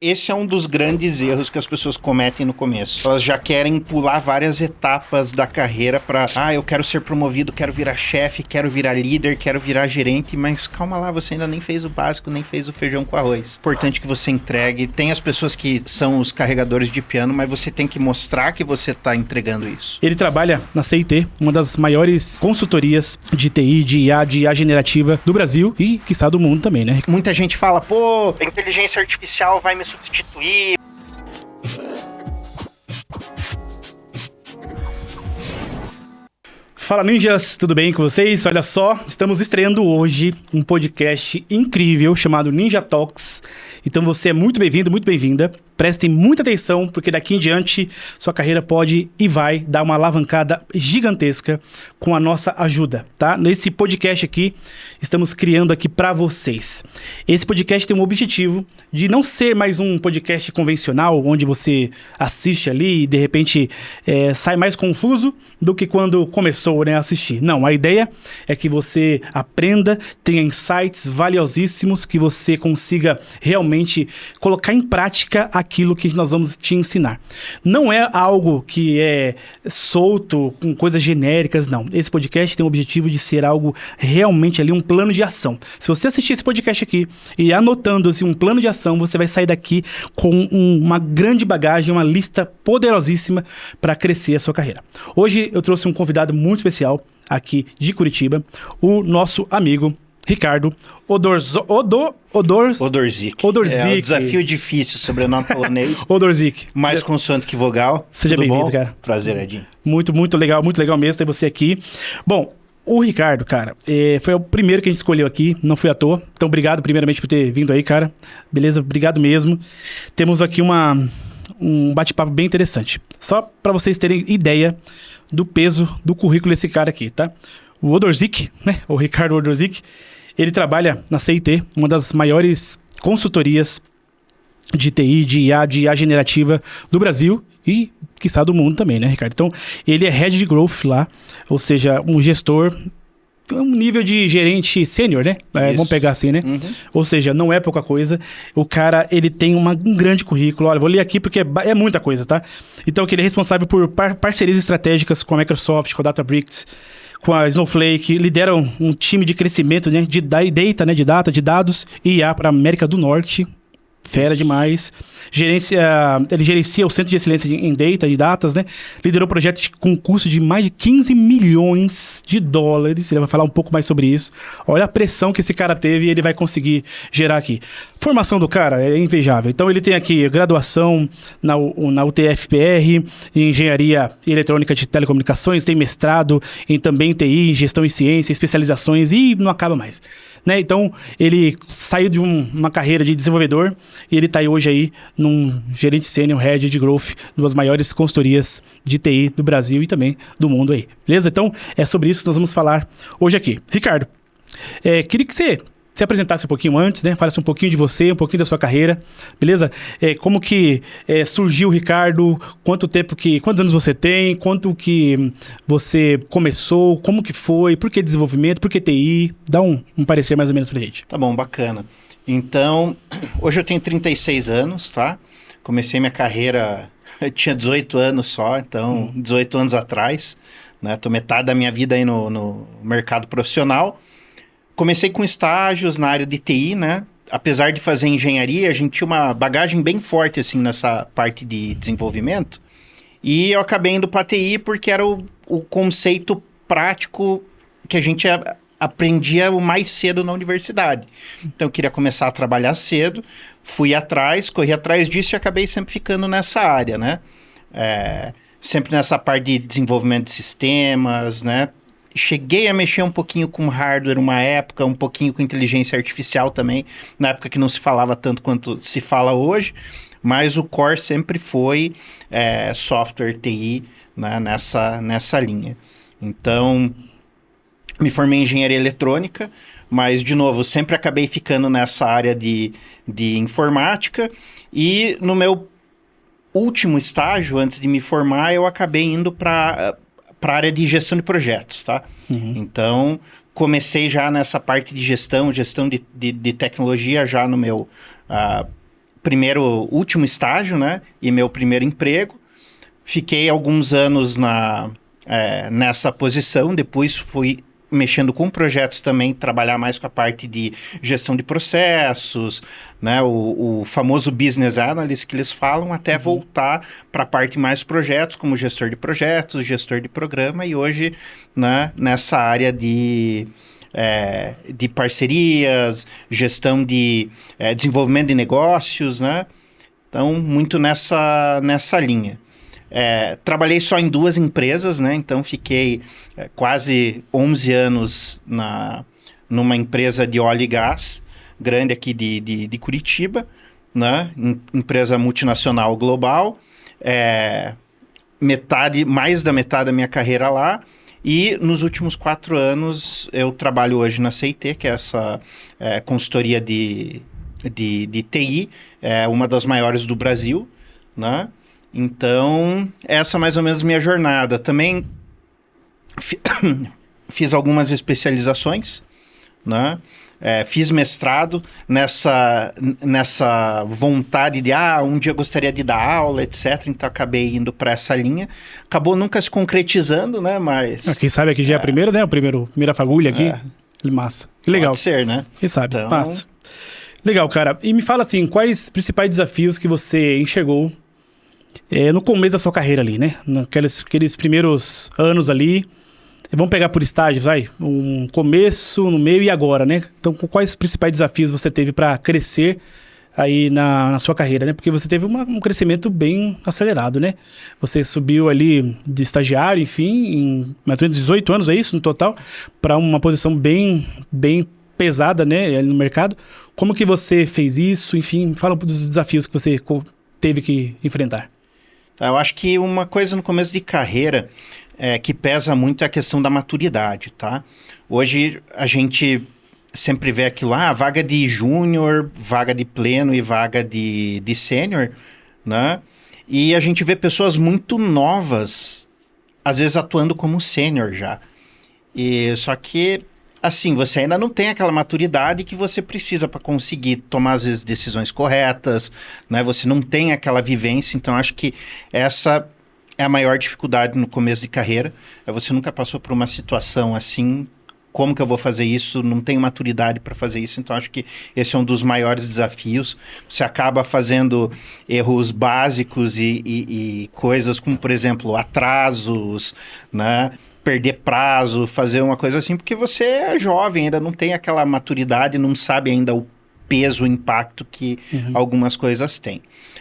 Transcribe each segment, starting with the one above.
Esse é um dos grandes erros que as pessoas cometem no começo. Elas já querem pular várias etapas da carreira pra... eu quero ser promovido, quero virar chefe, quero virar líder, quero virar gerente, mas calma lá, você ainda nem fez o básico, nem fez o feijão com arroz. Importante que você entregue. Tem as pessoas que são os carregadores de piano, mas você tem que mostrar que você tá entregando isso. Ele trabalha na CIT, uma das maiores consultorias de TI, de IA generativa do Brasil e, quiçá, do mundo também, né? Muita gente fala, a inteligência artificial vai me substituir. Fala ninjas, tudo bem com vocês? Olha só, estamos estreando hoje um podcast incrível chamado Ninja Talks. Então você é muito bem-vindo, muito bem-vinda. Prestem muita atenção, porque daqui em diante sua carreira pode e vai dar uma alavancada gigantesca com a nossa ajuda, tá? Nesse podcast aqui, estamos criando aqui para vocês. Esse podcast tem um objetivo de não ser mais um podcast convencional, onde você assiste ali e de repente sai mais confuso do que quando começou, né, a assistir. Não, a ideia é que você aprenda, tenha insights valiosíssimos, que você consiga realmente colocar em prática aquilo que nós vamos te ensinar. Não é algo que é solto, com coisas genéricas, não. Esse podcast tem o objetivo de ser algo realmente ali, um plano de ação. Se você assistir esse podcast aqui e anotando assim, um plano de ação, você vai sair daqui com uma grande bagagem, uma lista poderosíssima para crescer a sua carreira. Hoje eu trouxe um convidado muito especial aqui de Curitiba, o nosso amigo Ricardo Odorzik. É um desafio difícil, sobrenome polonês. Odorzik. Mais consoante que vogal. Seja bem-vindo, cara. Prazer, Edinho. Muito legal mesmo ter você aqui. Bom, o Ricardo, cara, foi o primeiro que a gente escolheu aqui, não foi à toa. Então, obrigado primeiramente por ter vindo aí, cara. Beleza? Obrigado mesmo. Temos aqui um bate-papo bem interessante. Só para vocês terem ideia do peso do currículo desse cara aqui, tá? O Odorzik, né? O Ricardo Odorzik, ele trabalha na CIT, uma das maiores consultorias de TI, de IA generativa do Brasil e, quiçá, do mundo também, né, Ricardo? Então, ele é Head de Growth lá, ou seja, um gestor, um nível de gerente sênior, né? Vamos pegar assim, né? Uhum. Ou seja, não é pouca coisa. O cara, ele tem um grande currículo. Olha, vou ler aqui porque é muita coisa, tá? Então, que ele é responsável por parcerias estratégicas com a Microsoft, com a Databricks, com a Snowflake, lidera um time de crescimento, né, de data, né, de dados e IA para a América do Norte. Fera demais. Ele gerencia o Centro de Excelência em Data e Datas, né? Liderou projetos com custo de mais de 15 milhões de dólares. Ele vai falar um pouco mais sobre isso. Olha a pressão que esse cara teve e ele vai conseguir gerar aqui. Formação do cara é invejável. Então ele tem aqui graduação na UTFPR, em Engenharia Eletrônica de Telecomunicações, tem mestrado em também TI, em Gestão e Ciência, especializações e não acaba mais. Né? Então, ele saiu de uma carreira de desenvolvedor e ele está hoje aí num gerente sênior, head de growth, de uma das maiores consultorias de TI do Brasil e também do mundo aí. Beleza? Então, é sobre isso que nós vamos falar hoje aqui. Ricardo, queria que você se apresentasse um pouquinho antes, né? Falasse um pouquinho de você, um pouquinho da sua carreira, beleza? Como que surgiu o Ricardo, quantos anos você tem, quanto que você começou, como que foi, por que desenvolvimento, por que TI? Dá um parecer mais ou menos pra gente. Tá bom, bacana. Então, hoje eu tenho 36 anos, tá? Comecei minha carreira, eu tinha 18 anos só, então 18 anos atrás, né? Tô metade da minha vida aí no mercado profissional. Comecei com estágios na área de TI, né? Apesar de fazer engenharia, a gente tinha uma bagagem bem forte, assim, nessa parte de desenvolvimento. E eu acabei indo para TI porque era o conceito prático que a gente aprendia o mais cedo na universidade. Então, eu queria começar a trabalhar cedo, corri atrás disso e acabei sempre ficando nessa área, né? Sempre nessa parte de desenvolvimento de sistemas, né? Cheguei a mexer um pouquinho com hardware uma época, um pouquinho com inteligência artificial também, na época que não se falava tanto quanto se fala hoje, mas o core sempre foi software, TI, né, nessa linha. Então, me formei em engenharia eletrônica, mas, de novo, sempre acabei ficando nessa área de informática e no meu último estágio, antes de me formar, eu acabei indo para a área de gestão de projetos, tá? Uhum. Então, comecei já nessa parte de gestão de tecnologia já no meu último estágio, né? E meu primeiro emprego. Fiquei alguns anos nessa posição, depois fui mexendo com projetos também, trabalhar mais com a parte de gestão de processos, né? O famoso business analyst que eles falam, até voltar para a parte mais projetos, como gestor de projetos, gestor de programa, e hoje, né, nessa área de parcerias, gestão de desenvolvimento de negócios, né? Então, muito nessa linha. Trabalhei só em 2 empresas, né? Então fiquei quase 11 anos numa empresa de óleo e gás, grande aqui de Curitiba, né? Empresa multinacional global, mais da metade da minha carreira lá. E nos últimos 4 anos eu trabalho hoje na CIT, que é essa consultoria de TI, uma das maiores do Brasil, né? Então, essa é mais ou menos minha jornada. Também fiz algumas especializações, né? Fiz mestrado nessa vontade de, um dia eu gostaria de dar aula, etc. Então, acabei indo para essa linha. Acabou nunca se concretizando, né? Mas... Quem sabe aqui já é a primeira, né? Primeira fagulha aqui. Massa. Que legal. Pode ser, né? Quem sabe? Então... Massa. Legal, cara. E me fala assim, quais principais desafios que você enxergou no começo da sua carreira ali, né? Naqueles primeiros anos ali. Vamos pegar por estágios, vai? Um começo, no meio e agora, né? Então, quais principais desafios você teve para crescer aí na sua carreira, né? Porque você teve um crescimento bem acelerado, né? Você subiu ali de estagiário, enfim, em mais ou menos 18 anos, é isso, no total, para uma posição bem pesada, né, no mercado. Como que você fez isso? Enfim, fala dos desafios que você teve que enfrentar. Eu acho que uma coisa no começo de carreira que pesa muito é a questão da maturidade, tá? Hoje a gente sempre vê aquilo lá, vaga de júnior, vaga de pleno e vaga de sênior, né? E a gente vê pessoas muito novas, às vezes atuando como sênior já. Só que, assim, você ainda não tem aquela maturidade que você precisa para conseguir tomar, às vezes, decisões corretas, né? Você não tem aquela vivência, então acho que essa é a maior dificuldade no começo de carreira. Você nunca passou por uma situação assim, como que eu vou fazer isso? Não tenho maturidade para fazer isso, então acho que esse é um dos maiores desafios. Você acaba fazendo erros básicos e coisas como, por exemplo, atrasos, né? Perder prazo, fazer uma coisa assim, porque você é jovem, ainda não tem aquela maturidade, não sabe ainda o peso, o impacto que algumas coisas têm,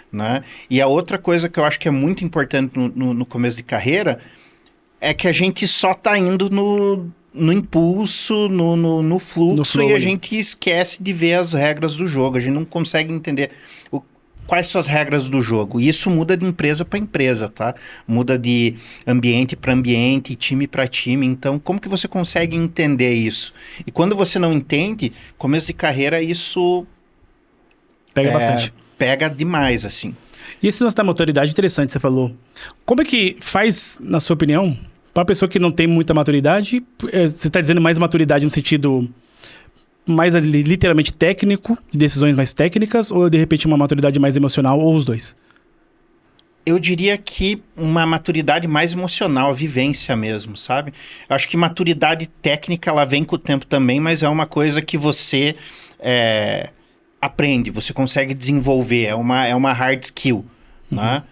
né? E a outra coisa que eu acho que é muito importante no começo de carreira é que a gente só está indo no impulso, no fluxo, e a gente esquece de ver as regras do jogo. A gente não consegue entender quais são as regras do jogo. E isso muda de empresa para empresa, tá? Muda de ambiente para ambiente, time para time. Então, como que você consegue entender isso? E quando você não entende, começo de carreira, isso pega bastante. Pega demais, assim. E esse lance da maturidade, interessante, você falou. Como é que faz, na sua opinião, para uma pessoa que não tem muita maturidade, você está dizendo mais maturidade no sentido mais literalmente técnico, de decisões mais técnicas, ou de repente uma maturidade mais emocional, ou os dois? Eu diria que uma maturidade mais emocional, a vivência mesmo, sabe? Eu acho que maturidade técnica, ela vem com o tempo também, mas é uma coisa que você aprende, você consegue desenvolver, é uma hard skill, né?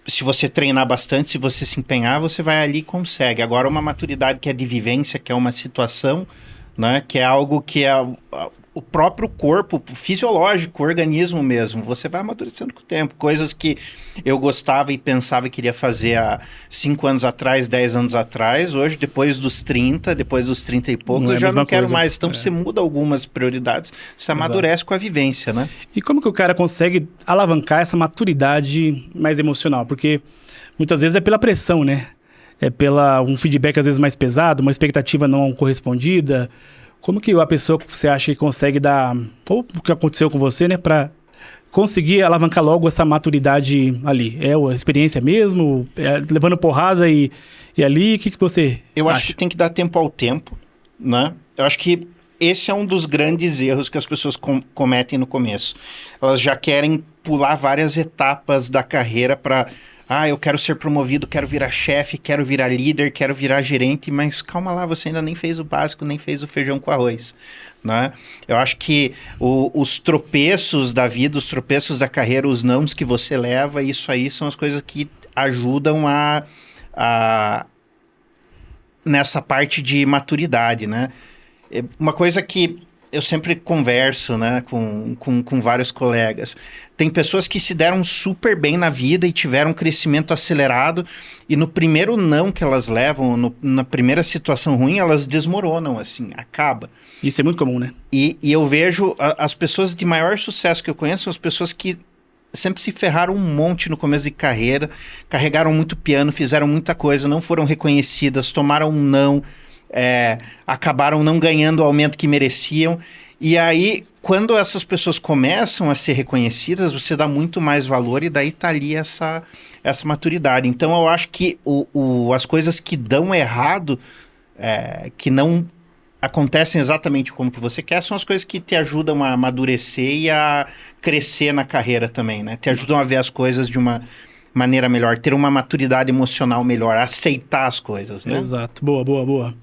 Se você treinar bastante, se você se empenhar, você vai ali e consegue. Agora, uma maturidade que é de vivência, que é uma situação, né, que é algo que é o próprio corpo, fisiológico, o organismo mesmo. Você vai amadurecendo com o tempo. Coisas que eu gostava e pensava e queria fazer há 5 anos atrás, 10 anos atrás. Hoje, depois dos 30 e poucos, eu já não quero mais. Então, você muda algumas prioridades, você amadurece com a vivência, né? E como que o cara consegue alavancar essa maturidade mais emocional? Porque muitas vezes é pela pressão, né? É pela um feedback às vezes mais pesado, uma expectativa não correspondida. Como que a pessoa que você acha que consegue dar, ou o que aconteceu com você, né, para conseguir alavancar logo essa maturidade ali? É a experiência mesmo? Levando porrada e ali? O que você acha? Acho que tem que dar tempo ao tempo, né? Eu acho que esse é um dos grandes erros que as pessoas cometem no começo. Elas já querem pular várias etapas da carreira para... eu quero ser promovido, quero virar chefe, quero virar líder, quero virar gerente, mas calma lá, você ainda nem fez o básico, nem fez o feijão com arroz, né? Eu acho que os tropeços da vida, os tropeços da carreira, os nãos que você leva, isso aí são as coisas que ajudam nessa parte de maturidade, né? Uma coisa que eu sempre converso, né, com vários colegas. Tem pessoas que se deram super bem na vida e tiveram um crescimento acelerado, e no primeiro não que elas levam, na primeira situação ruim, elas desmoronam, assim, acaba. Isso é muito comum, né? E eu vejo as pessoas de maior sucesso que eu conheço são as pessoas que sempre se ferraram um monte no começo de carreira, carregaram muito piano, fizeram muita coisa, não foram reconhecidas, tomaram um não, acabaram não ganhando o aumento que mereciam. E aí, quando essas pessoas começam a ser reconhecidas, você dá muito mais valor e daí tá ali essa maturidade. Então, eu acho que as coisas que dão errado, que não acontecem exatamente como que você quer, são as coisas que te ajudam a amadurecer e a crescer na carreira também, né? Te ajudam a ver as coisas de uma maneira melhor, ter uma maturidade emocional melhor, aceitar as coisas, né? Exato. Boa.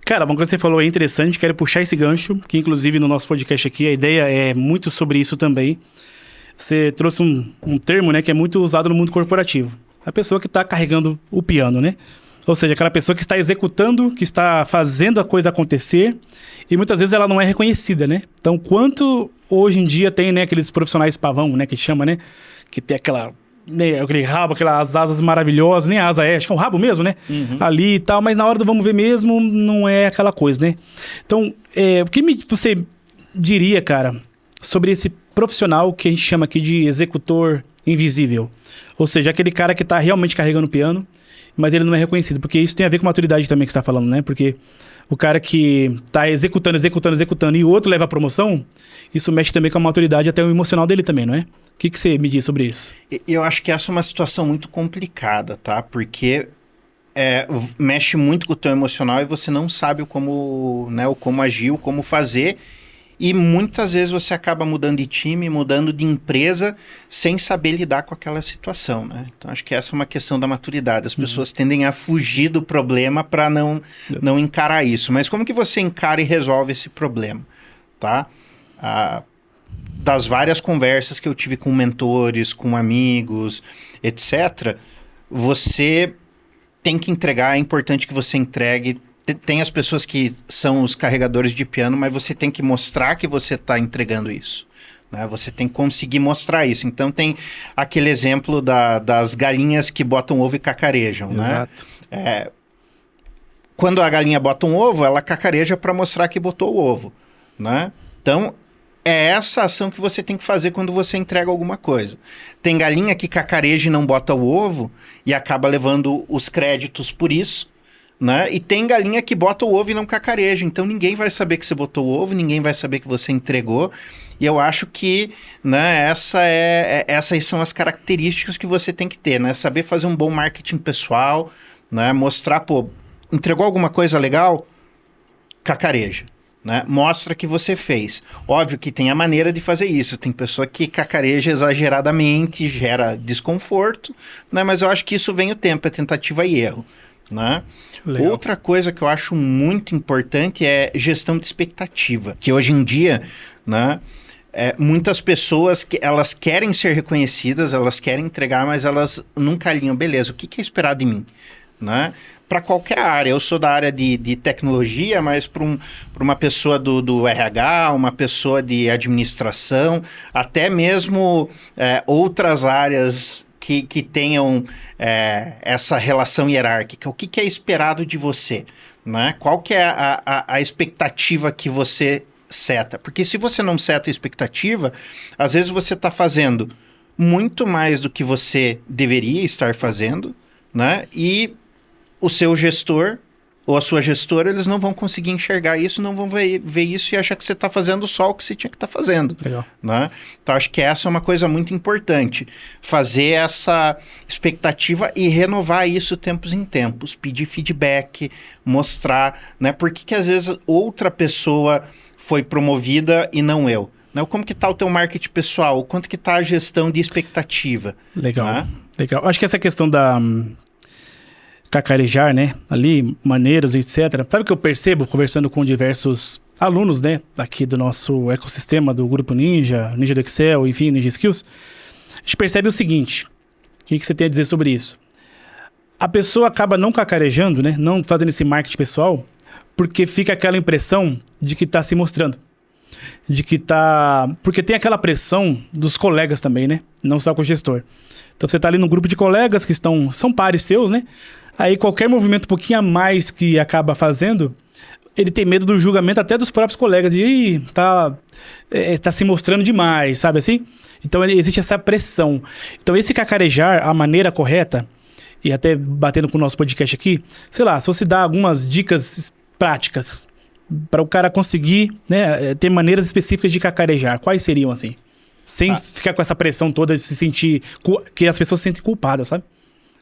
Cara, uma coisa que você falou é interessante, quero puxar esse gancho, que inclusive no nosso podcast aqui a ideia é muito sobre isso também. Você trouxe um termo, né, que é muito usado no mundo corporativo. A pessoa que está carregando o piano, né? Ou seja, aquela pessoa que está executando, que está fazendo a coisa acontecer, e muitas vezes ela não é reconhecida, né? Então, quanto hoje em dia tem, né, aqueles profissionais pavão, né, que chama, né? Que tem aquele rabo, aquelas asas maravilhosas, nem asa acho que é um rabo mesmo, né? Uhum. Ali e tal, mas na hora do vamos ver mesmo, não é aquela coisa, né? Então, o que você diria, cara, sobre esse profissional que a gente chama aqui de executor invisível? Ou seja, aquele cara que está realmente carregando o piano, mas ele não é reconhecido, porque isso tem a ver com maturidade também que você está falando, né? Porque o cara que está executando e o outro leva a promoção, isso mexe também com a maturidade, até o emocional dele também, não é? O que você me diz sobre isso? Eu acho que essa é uma situação muito complicada, tá? Porque mexe muito com o teu emocional e você não sabe como agir, como fazer. E muitas vezes você acaba mudando de time, mudando de empresa, sem saber lidar com aquela situação, né? Então, acho que essa é uma questão da maturidade. As pessoas tendem a fugir do problema para não encarar isso. Mas como que você encara e resolve esse problema, tá? Das várias conversas que eu tive com mentores, com amigos, etc., você tem que entregar, é importante que você entregue. Tem as pessoas que são os carregadores de piano, mas você tem que mostrar que você está entregando isso, né? Você tem que conseguir mostrar isso. Então tem aquele exemplo das galinhas que botam ovo e cacarejam, Exato. né? Quando a galinha bota um ovo, ela cacareja para mostrar que botou o ovo, né? Então é essa ação que você tem que fazer quando você entrega alguma coisa. Tem galinha que cacareja e não bota o ovo e acaba levando os créditos por isso, né? E tem galinha que bota o ovo e não cacareja, então ninguém vai saber que você botou o ovo, ninguém vai saber que você entregou. E eu acho que, né, essas são as características que você tem que ter, né? Saber fazer um bom marketing pessoal, né? Mostrar, entregou alguma coisa legal? Cacareja, né? Mostra que você fez. Óbvio que tem a maneira de fazer isso. Tem pessoa que cacareja exageradamente, gera desconforto, né? Mas eu acho que isso vem o tempo, é tentativa e erro, né? Legal. Outra coisa que eu acho muito importante é gestão de expectativa, que hoje em dia, né, muitas pessoas elas querem ser reconhecidas, elas querem entregar, mas elas nunca alinham, beleza, o que é esperado de mim, né? Para qualquer área, eu sou da área de tecnologia, mas para uma pessoa do RH, uma pessoa de administração, até mesmo outras áreas que tenham essa relação hierárquica. O que é esperado de você, né? Qual que é a expectativa que você seta? Porque se você não seta a expectativa, às vezes você está fazendo muito mais do que você deveria estar fazendo, né? E o seu gestor ou a sua gestora, eles não vão conseguir enxergar isso, não vão ver isso e achar que você está fazendo só o que você tinha que estar fazendo. Legal. Né? Então, acho que essa é uma coisa muito importante. Fazer essa expectativa e renovar isso tempos em tempos. Pedir feedback, mostrar, né? Por que às vezes outra pessoa foi promovida e não eu? Né? Como que está o teu marketing pessoal? O quanto que está a gestão de expectativa? Legal, né? legal. Acho que essa questão da cacarejar, né? Ali, maneiras, etc. Sabe o que eu percebo conversando com diversos alunos, né? Aqui do nosso ecossistema, do Grupo Ninja, Ninja do Excel, enfim, Ninja Skills. A gente percebe o seguinte. O que você tem a dizer sobre isso? A pessoa acaba não cacarejando, né? Não fazendo esse marketing pessoal, porque fica aquela impressão de que está se mostrando. De que tá... Porque tem aquela pressão dos colegas também, né? Não só com o gestor. Então você está ali num grupo de colegas que são pares seus, né? Aí qualquer movimento um pouquinho a mais que acaba fazendo, ele tem medo do julgamento até dos próprios colegas. De, tá se mostrando demais, sabe assim? Então existe essa pressão. Então esse cacarejar, a maneira correta, e até batendo com o nosso podcast aqui, sei lá, se você dá algumas dicas práticas para o cara conseguir, né, ter maneiras específicas de cacarejar, quais seriam assim? Sem ficar com essa pressão toda de se sentir... Que as pessoas se sentem culpadas, sabe?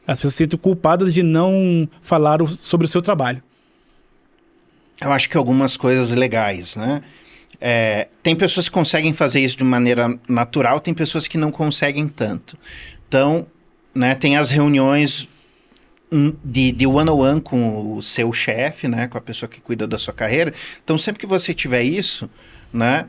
As pessoas se sentem culpadas de não falar sobre o seu trabalho. Eu acho que algumas coisas legais, né? Tem pessoas que conseguem fazer isso de maneira natural, tem pessoas que não conseguem tanto. Então, né, tem as reuniões de one-on-one com o seu chefe, né, com a pessoa que cuida da sua carreira. Então, sempre que você tiver isso, né,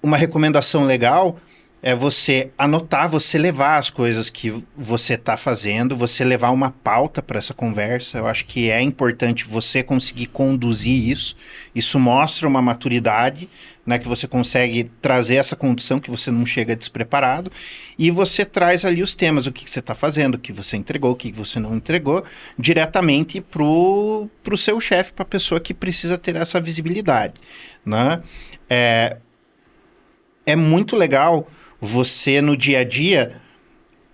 uma recomendação legal é você anotar, você levar as coisas que você está fazendo, você levar uma pauta para essa conversa. Eu acho que é importante você conseguir conduzir isso. Isso mostra uma maturidade, né, que você consegue trazer essa condução, que você não chega despreparado. E você traz ali os temas, o que você está fazendo, o que você entregou, o que você não entregou, diretamente pro seu chefe, para a pessoa que precisa ter essa visibilidade. Né? É muito legal você, no dia a dia,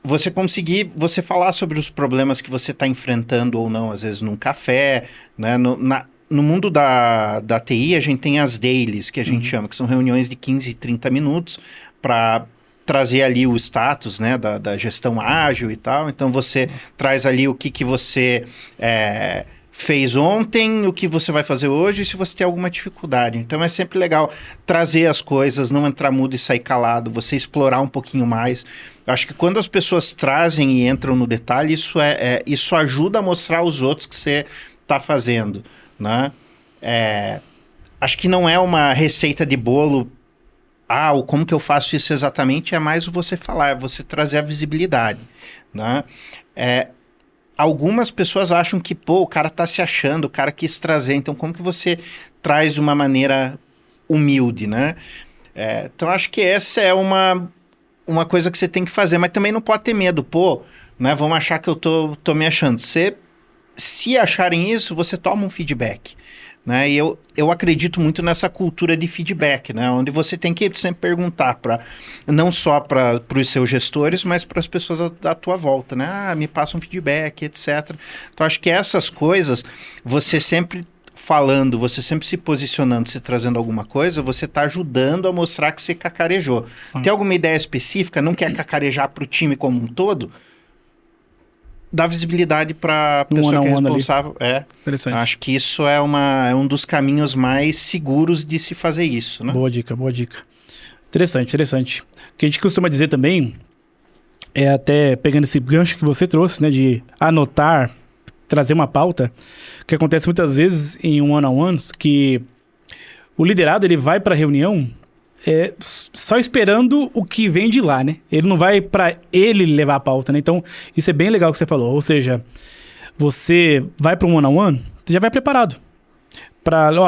você conseguir falar sobre os problemas que você está enfrentando ou não, às vezes num café, né? No mundo da TI, a gente tem as dailies, que a gente chama, que são reuniões de 15, 30 minutos para trazer ali o status, né, da gestão ágil e tal. Então, você traz ali o que você fez ontem, o que você vai fazer hoje, e se você tem alguma dificuldade. Então, é sempre legal trazer as coisas, não entrar mudo e sair calado, você explorar um pouquinho mais. Eu acho que quando as pessoas trazem e entram no detalhe, isso ajuda a mostrar aos outros que você está fazendo, né? Acho que não é uma receita de bolo, como que eu faço isso exatamente, é mais o você falar, é você trazer a visibilidade, né? Algumas pessoas acham que, o cara tá se achando, o cara quis trazer, então como que você traz de uma maneira humilde, né? Então acho que essa é uma coisa que você tem que fazer, mas também não pode ter medo, né? Vamos achar que eu tô me achando. Se acharem isso, você toma um feedback, né? E eu acredito muito nessa cultura de feedback, né? Onde você tem que sempre perguntar não só para os seus gestores, mas para as pessoas da tua volta, né? Me passa um feedback, etc. Então, acho que essas coisas, você sempre falando, você sempre se posicionando, se trazendo alguma coisa, você está ajudando a mostrar que você cacarejou. Tem alguma ideia específica? Não quer cacarejar para o time como um todo? Dá visibilidade para a pessoa que é responsável. Interessante. Acho que isso é um dos caminhos mais seguros de se fazer isso, né? Boa dica, boa dica. Interessante. O que a gente costuma dizer também, até pegando esse gancho que você trouxe, né, de anotar, trazer uma pauta, que acontece muitas vezes em one-on-ones, que o liderado ele vai para a reunião só esperando o que vem de lá, né? Ele não vai para ele levar a pauta, né? Então, isso é bem legal que você falou. Ou seja, você vai para um one-on-one, você já vai preparado.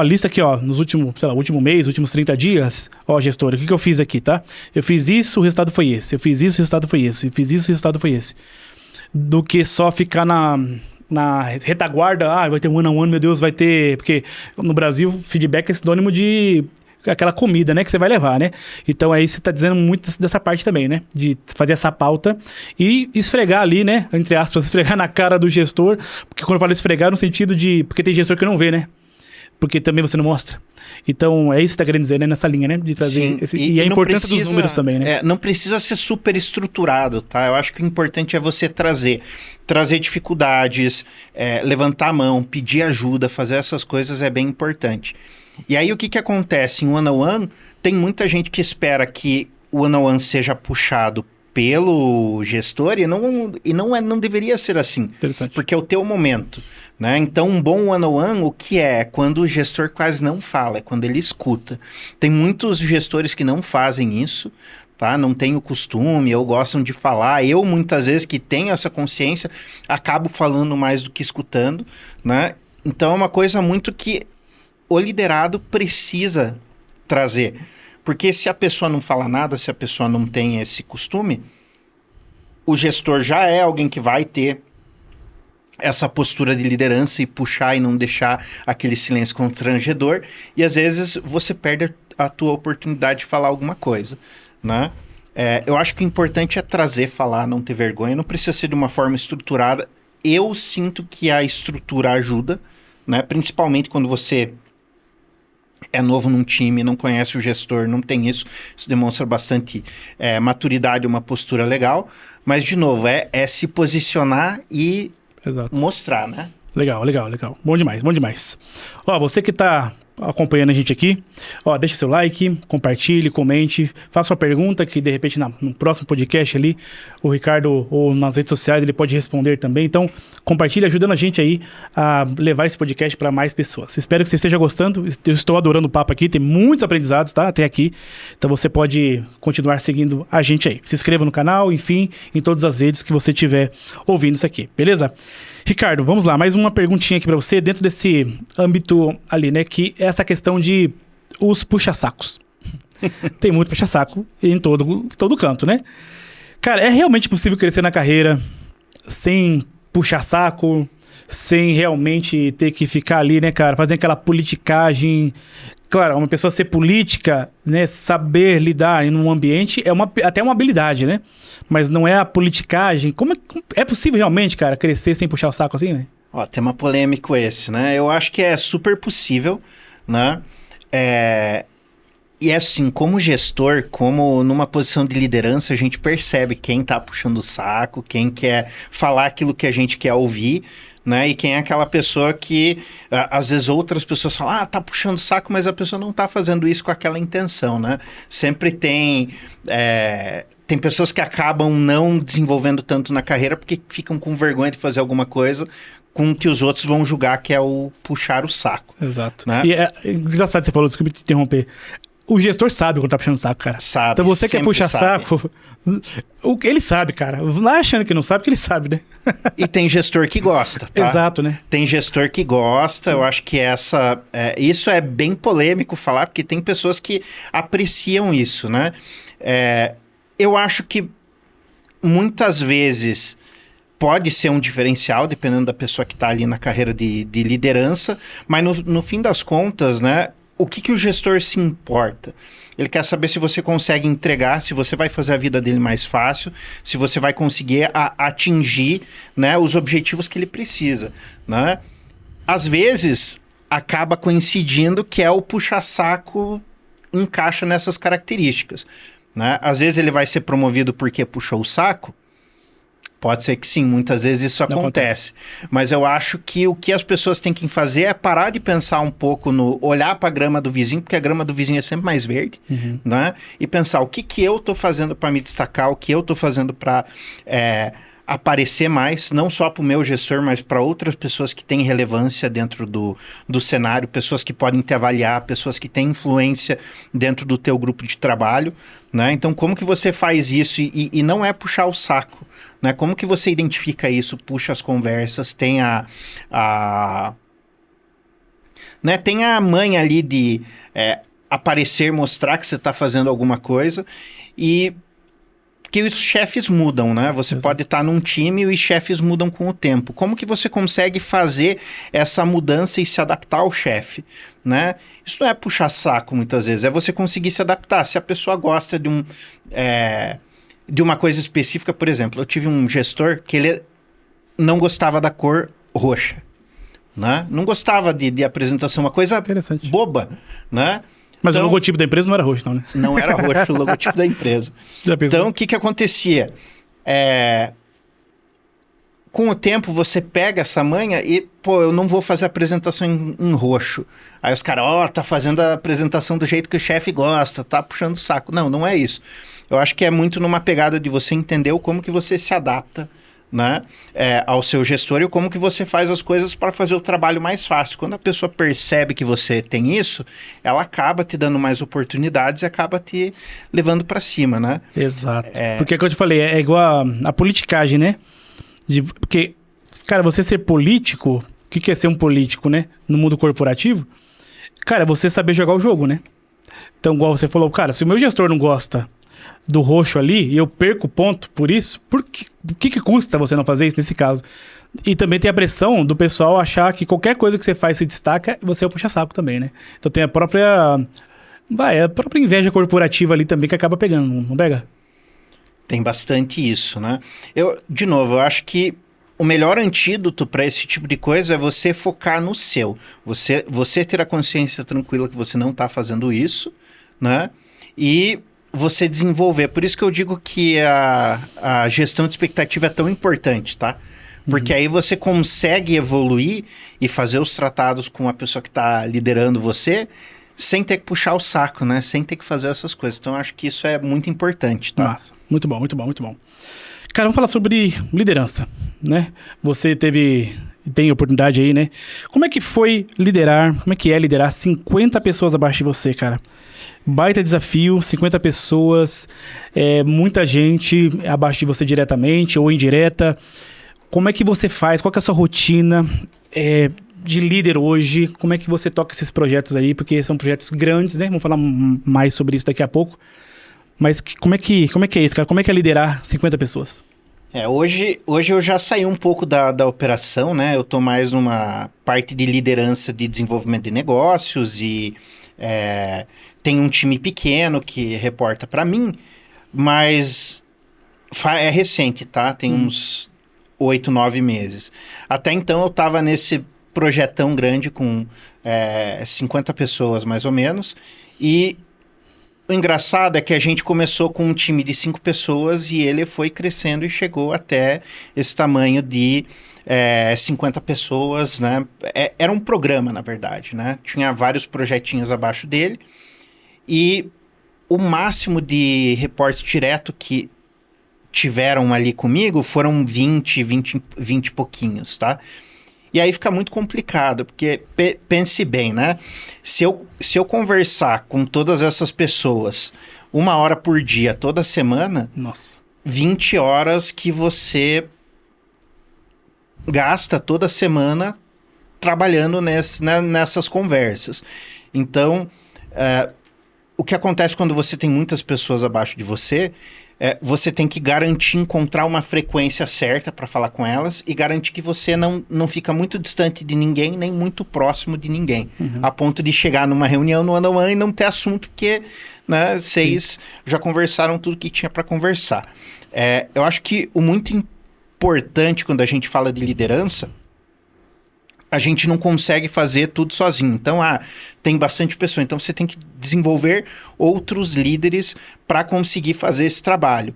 Lista aqui, nos último mês, últimos 30 dias. Gestor, o que eu fiz aqui, tá? Eu fiz isso, o resultado foi esse. Eu fiz isso, o resultado foi esse. Eu fiz isso, o resultado foi esse. Do que só ficar na retaguarda, vai ter um one-on-one, meu Deus, vai ter... Porque no Brasil, feedback é sinônimo de... aquela comida, né, que você vai levar, né? Então aí você tá dizendo muito dessa parte também, né? De fazer essa pauta e esfregar ali, né? Entre aspas, esfregar na cara do gestor. Porque quando eu falo esfregar, no sentido de... Porque tem gestor que não vê, né? porque também você não mostra. Então, é isso que você tá querendo dizer, né? Nessa linha, né? De trazer Sim, e a importância dos números também, né? Não precisa ser super estruturado, tá? Eu acho que o importante é você trazer dificuldades, levantar a mão, pedir ajuda, fazer essas coisas é bem importante. E aí, o que acontece? Em one-on-one, tem muita gente que espera que o one-on-one seja puxado pelo gestor e não deveria ser assim, porque é o teu momento, né? Então, um bom one-on-one, o que é? Quando o gestor quase não fala, é quando ele escuta. Tem muitos gestores que não fazem isso, tá? Não tem o costume, ou gostam de falar. Eu, muitas vezes, que tenho essa consciência, acabo falando mais do que escutando, né? Então, é uma coisa muito que o liderado precisa trazer. Porque se a pessoa não fala nada, se a pessoa não tem esse costume, o gestor já é alguém que vai ter essa postura de liderança e puxar e não deixar aquele silêncio constrangedor. E às vezes você perde a tua oportunidade de falar alguma coisa, né? Eu acho que o importante é trazer, falar, não ter vergonha. Não precisa ser de uma forma estruturada. Eu sinto que a estrutura ajuda, né? Principalmente quando você é novo num time, não conhece o gestor, não tem isso. Isso demonstra bastante maturidade, uma postura legal. Mas, de novo, é se posicionar e mostrar, né? Legal. Bom demais. Ó, você que tá acompanhando a gente aqui, ó, deixa seu like, compartilhe, comente, faça sua pergunta que de repente no próximo podcast ali, o Ricardo ou nas redes sociais ele pode responder também. Então, compartilhe ajudando a gente aí a levar esse podcast para mais pessoas. Espero que você esteja gostando. Eu estou adorando o papo aqui, tem muitos aprendizados, tá? Até aqui. Então você pode continuar seguindo a gente aí. Se inscreva no canal, enfim, em todas as redes que você estiver ouvindo isso aqui, beleza? Ricardo, vamos lá, mais uma perguntinha aqui para você, dentro desse âmbito ali, né, que é essa questão de os puxa-sacos. Tem muito puxa-saco em todo canto, né? Cara, é realmente possível crescer na carreira sem puxa-saco, sem realmente ter que ficar ali, né, cara, fazendo aquela politicagem? Claro, uma pessoa ser política, né, saber lidar em um ambiente é até uma habilidade, né? Mas não é a politicagem. Como é possível realmente, cara, crescer sem puxar o saco assim, né? Ó, tema polêmico esse, né? Eu acho que é super possível, né? E assim, como gestor, como numa posição de liderança, a gente percebe quem tá puxando o saco, quem quer falar aquilo que a gente quer ouvir, né? E quem é aquela pessoa que, às vezes, outras pessoas falam, tá puxando o saco, mas a pessoa não tá fazendo isso com aquela intenção, né? Sempre tem pessoas que acabam não desenvolvendo tanto na carreira porque ficam com vergonha de fazer alguma coisa com que os outros vão julgar que é o puxar o saco. Exato. Né? E é engraçado que você falou, desculpa te interromper. O gestor sabe quando tá puxando o saco, cara. Sabe. Então você quer puxar saco, ele sabe, cara. Não é achando que não sabe, que ele sabe, né? E tem gestor que gosta, tá? Exato, né? Tem gestor que gosta, eu acho que isso é bem polêmico falar, porque tem pessoas que apreciam isso, né? Eu acho que muitas vezes pode ser um diferencial, dependendo da pessoa que está ali na carreira de liderança, mas no fim das contas, né? O que o gestor se importa? Ele quer saber se você consegue entregar, se você vai fazer a vida dele mais fácil, se você vai conseguir atingir, né, os objetivos que ele precisa, né? Às vezes, acaba coincidindo que o puxa-saco encaixa nessas características, né? Às vezes ele vai ser promovido porque puxou o saco. Pode ser que sim, muitas vezes isso acontece. Mas eu acho que o que as pessoas têm que fazer é parar de pensar um pouco olhar para a grama do vizinho, porque a grama do vizinho é sempre mais verde, né? E pensar o que eu estou fazendo para me destacar, o que eu estou fazendo para aparecer mais, não só para o meu gestor, mas para outras pessoas que têm relevância dentro do cenário, pessoas que podem te avaliar, pessoas que têm influência dentro do teu grupo de trabalho, né? Então, como que você faz isso? E não é puxar o saco, né? Como que você identifica isso, puxa as conversas, tem né? Tem a manha ali de aparecer, mostrar que você está fazendo alguma coisa porque os chefes mudam, né? Você pode estar num time e os chefes mudam com o tempo. Como que você consegue fazer essa mudança e se adaptar ao chefe, né? Isso não é puxar saco muitas vezes, é você conseguir se adaptar. Se a pessoa gosta de uma coisa específica, por exemplo, eu tive um gestor que ele não gostava da cor roxa. né? Não gostava de apresentação, uma coisa Interessante. boba, né? Mas Então, o logotipo da empresa não era roxo, não, né? não era roxo o logotipo da empresa. Já pensou? Então, o que acontecia? Com o tempo, você pega essa manha e, pô, eu não vou fazer a apresentação em roxo. Aí os caras, tá fazendo a apresentação do jeito que o chefe gosta, tá puxando o saco. Não, não é isso. Eu acho que é muito numa pegada de você entender como que você se adapta, né, ao seu gestor e como que você faz as coisas para fazer o trabalho mais fácil. Quando a pessoa percebe que você tem isso, ela acaba te dando mais oportunidades e acaba te levando para cima, né? Exato. Porque, como eu te falei, é igual a politicagem, né? Porque, cara, você ser político, o que é ser um político, né? No mundo corporativo, cara, é você saber jogar o jogo, né? Então, igual você falou, cara, se o meu gestor não gosta do roxo ali e eu perco ponto por isso, o que custa você não fazer isso nesse caso? E também tem a pressão do pessoal achar que qualquer coisa que você faz se destaca, você é o puxa-saco também, né? Então tem a própria inveja corporativa ali também que acaba pegando, não pega? Tem bastante isso, né? De novo, eu acho que o melhor antídoto para esse tipo de coisa é você focar no seu. Você ter a consciência tranquila que você não está fazendo isso, né? E você desenvolver. Por isso que eu digo que a gestão de expectativa é tão importante, tá? Porque aí você consegue evoluir e fazer os tratados com a pessoa que está liderando você sem ter que puxar o saco, né? Sem ter que fazer essas coisas. Então, eu acho que isso é muito importante, tá? Massa. Muito bom, muito bom, muito bom. Cara, vamos falar sobre liderança, né? Você tem oportunidade aí, né? Como é que foi liderar, como é que é liderar 50 pessoas abaixo de você, cara? Baita desafio, 50 pessoas, muita gente abaixo de você diretamente ou indireta. Como é que você faz? Qual que é a sua rotina de líder hoje? Como é que você toca esses projetos aí? Porque são projetos grandes, né? Vamos falar mais sobre isso daqui a pouco. Mas como é que é isso, cara? Como é que é liderar 50 pessoas? Hoje eu já saí um pouco da operação, né? Eu tô mais numa parte de liderança de desenvolvimento de negócios e tem um time pequeno que reporta para mim, mas é recente, tá? Tem uns 8, 9 meses. Até então eu tava nesse projetão grande com 50 pessoas mais ou menos, e o engraçado é que a gente começou com um time de 5 pessoas e ele foi crescendo e chegou até esse tamanho de 50 pessoas, né? Era um programa, na verdade, né? Tinha vários projetinhos abaixo dele e o máximo de reporte direto que tiveram ali comigo foram 20 e pouquinhos, tá? E aí fica muito complicado, porque pense bem, né? Se eu conversar com todas essas pessoas 1 hora por dia, toda semana, Nossa. 20 horas que você gasta toda semana trabalhando nessas conversas. Então, o que acontece quando você tem muitas pessoas abaixo de você, você tem que garantir encontrar uma frequência certa para falar com elas e garantir que você não fica muito distante de ninguém, nem muito próximo de ninguém. A ponto de chegar numa reunião no one-on-one e não ter assunto, porque, né, vocês já conversaram tudo que tinha para conversar. Eu acho que o muito importante quando a gente fala de liderança, a gente não consegue fazer tudo sozinho. Então, tem bastante pessoa. Então, você tem que desenvolver outros líderes para conseguir fazer esse trabalho.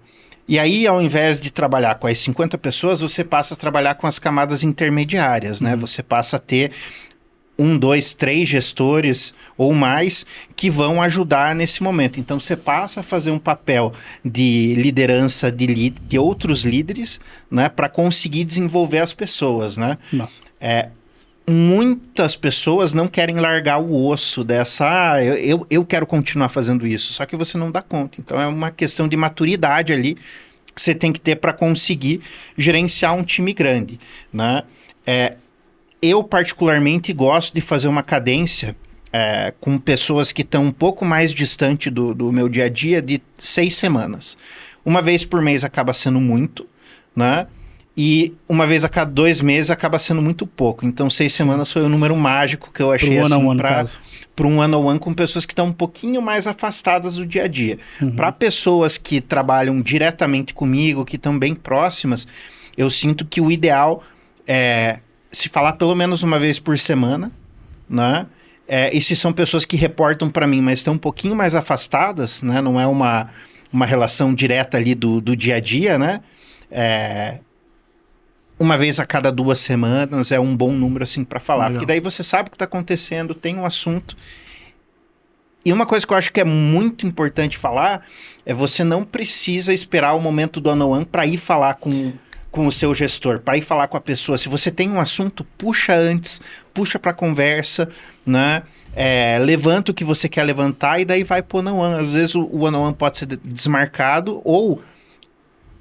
E aí, ao invés de trabalhar com as 50 pessoas, você passa a trabalhar com as camadas intermediárias, né? Você passa a ter 1, 2, 3 gestores ou mais que vão ajudar nesse momento. Então, você passa a fazer um papel de liderança de outros líderes, né? Para conseguir desenvolver as pessoas, né? Nossa. Muitas pessoas não querem largar o osso dessa... eu quero continuar fazendo isso, só que você não dá conta. Então, é uma questão de maturidade ali que você tem que ter para conseguir gerenciar um time grande, né? Eu, particularmente, gosto de fazer uma cadência com pessoas que estão um pouco mais distante do meu dia a dia de 6 semanas. Uma vez por mês acaba sendo muito, né? E uma vez a cada 2 meses acaba sendo muito pouco. Então, 6 semanas foi o número mágico que eu achei para um one-on-one com pessoas que estão um pouquinho mais afastadas do dia a dia. Para pessoas que trabalham diretamente comigo, que estão bem próximas, eu sinto que o ideal se falar pelo menos uma vez por semana, né? E se são pessoas que reportam para mim, mas estão um pouquinho mais afastadas, né? Não é uma relação direta ali do dia a dia, né? Uma vez a cada 2 semanas é um bom número, assim, para falar. Legal. Porque daí você sabe o que está acontecendo, tem um assunto. E uma coisa que eu acho que é muito importante falar é você não precisa esperar o momento do one-on-one para ir falar com o seu gestor, para ir falar com a pessoa. Se você tem um assunto, puxa antes, puxa para conversa, né? Levanta o que você quer levantar e daí vai pro one-on-one. Às vezes o one-on-one pode ser desmarcado ou,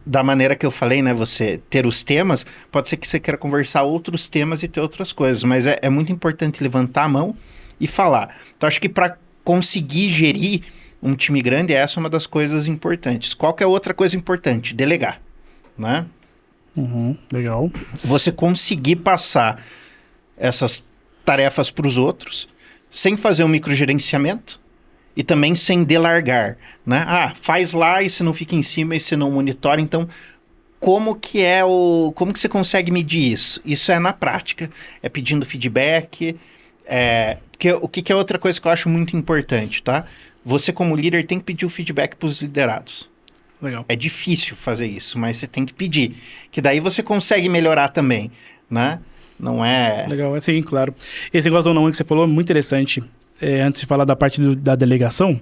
da maneira que eu falei, né? Você ter os temas, pode ser que você queira conversar outros temas e ter outras coisas, mas é muito importante levantar a mão e falar. Então, acho que para conseguir gerir um time grande, essa é uma das coisas importantes. Qual que é outra coisa importante? Delegar, né? Legal. Você conseguir passar essas tarefas para os outros sem fazer um microgerenciamento e também sem delargar, né? Faz lá e você não fica em cima e você não monitora. Então, como que você consegue medir isso? Isso é na prática, é pedindo feedback, porque o que é outra coisa que eu acho muito importante, tá? Você como líder tem que pedir o feedback para os liderados. Legal. É difícil fazer isso, mas você tem que pedir. Que daí você consegue melhorar também, né? Não é... Legal, sim, claro. Esse negócio do one que você falou é muito interessante. Antes de falar da parte da delegação,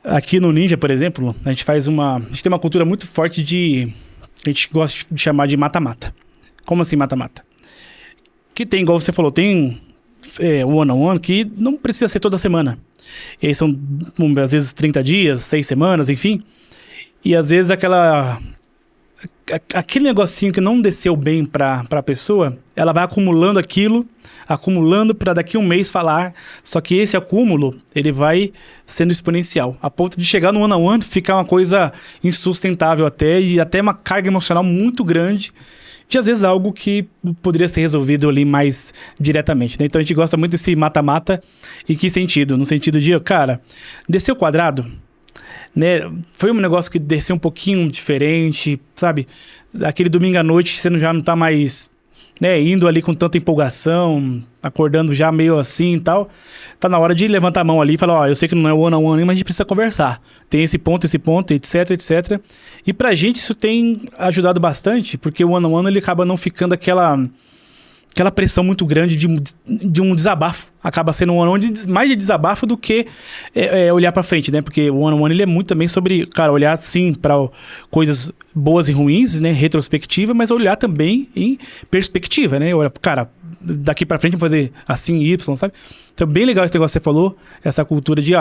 aqui no Ninja, por exemplo, a gente tem uma cultura muito forte a gente gosta de chamar de mata-mata. Como assim mata-mata? Que tem, igual você falou, tem o one-on-one que não precisa ser toda semana. E aí são, às vezes, 30 dias, 6 semanas, enfim. E às vezes aquele negocinho que não desceu bem para a pessoa, ela vai acumulando para daqui a um mês falar. Só que esse acúmulo, ele vai sendo exponencial, a ponto de chegar no one-on-one, ficar uma coisa insustentável e até uma carga emocional muito grande, de às vezes algo que poderia ser resolvido ali mais diretamente, né? Então a gente gosta muito desse mata-mata. Em que sentido? No sentido de, cara, desceu o quadrado, né? Foi um negócio que desceu um pouquinho diferente, sabe? Aquele domingo à noite você já não tá mais, né, indo ali com tanta empolgação, acordando já meio assim e tal. Tá na hora de levantar a mão ali e falar, eu sei que não é one-on-one, mas a gente precisa conversar. Tem esse ponto, etc, etc. E pra gente isso tem ajudado bastante, porque o one-on-one ele acaba não ficando aquela pressão muito grande de um desabafo. Acaba sendo um one-on-one mais de desabafo do que olhar pra frente, né? Porque o one-on-one ele é muito também sobre, cara, olhar sim para coisas boas e ruins, né? Retrospectiva, mas olhar também em perspectiva, né? Olha, cara, daqui pra frente vamos fazer assim, Y, sabe? Então, bem legal esse negócio que você falou, essa cultura de,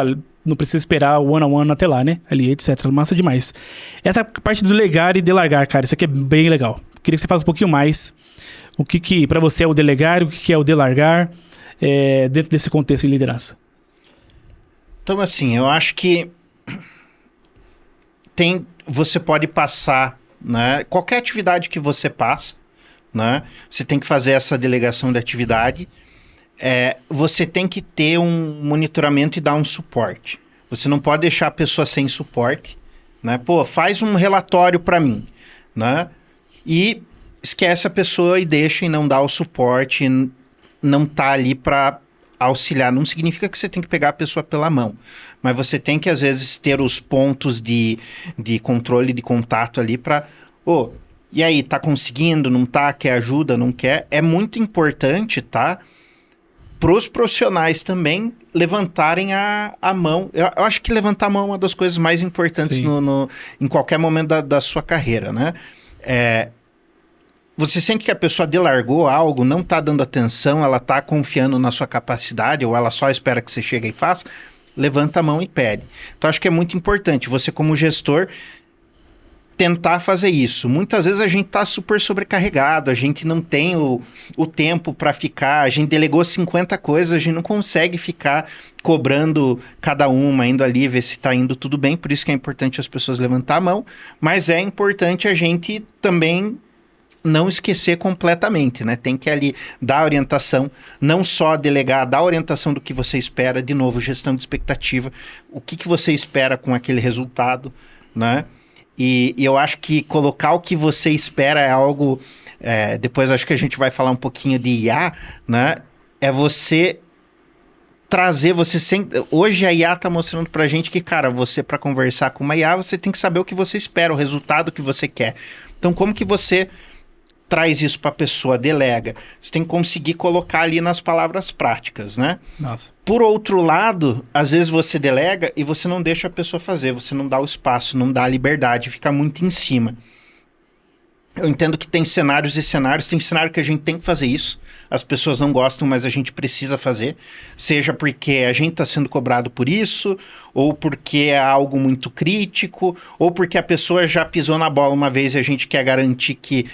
não precisa esperar o one-on-one até lá, né? Ali, etc. Massa demais. Essa parte do legar e delargar, cara, isso aqui é bem legal. Queria que você falasse um pouquinho mais o que para você é o delegar, o que é o delargar, dentro desse contexto de liderança. Então, assim, eu acho que você pode passar, né? Qualquer atividade que você passa, né? Você tem que fazer essa delegação de atividade. Você tem que ter um monitoramento e dar um suporte. Você não pode deixar a pessoa sem suporte, né? Faz um relatório para mim, né? E esquece a pessoa e deixa e não dá o suporte, não tá ali para auxiliar. Não significa que você tem que pegar a pessoa pela mão, mas você tem que, às vezes, ter os pontos de controle, de contato ali para... e aí, tá conseguindo, não tá? Quer ajuda, não quer? É muito importante, tá? Para os profissionais também levantarem a mão. Eu acho que levantar a mão é uma das coisas mais importantes em qualquer momento da sua carreira, né? Você sente que a pessoa delargou algo, não está dando atenção, ela está confiando na sua capacidade ou ela só espera que você chegue e faça, levanta a mão e pede. Então, acho que é muito importante você, como gestor, tentar fazer isso. Muitas vezes a gente está super sobrecarregado, a gente não tem o tempo para ficar, a gente delegou 50 coisas, a gente não consegue ficar cobrando cada uma, indo ali, ver se está indo tudo bem, por isso que é importante as pessoas levantar a mão, mas é importante a gente também não esquecer completamente, né? Tem que ali dar orientação, não só delegar, dar orientação do que você espera, de novo, gestão de expectativa, o que você espera com aquele resultado, né? E eu acho que colocar o que você espera é algo depois acho que a gente vai falar um pouquinho de IA, né? É você trazer, hoje a IA tá mostrando pra gente que, cara, você para conversar com uma IA, você tem que saber o que você espera, o resultado que você quer. Então, como que você traz isso pra pessoa, delega? Você tem que conseguir colocar ali nas palavras práticas, né? Nossa. Por outro lado, às vezes você delega e você não deixa a pessoa fazer, você não dá o espaço, não dá a liberdade, fica muito em cima. Eu entendo que tem cenários e cenários, tem cenário que a gente tem que fazer isso, as pessoas não gostam, mas a gente precisa fazer, seja porque a gente está sendo cobrado por isso, ou porque é algo muito crítico, ou porque a pessoa já pisou na bola uma vez e a gente quer garantir que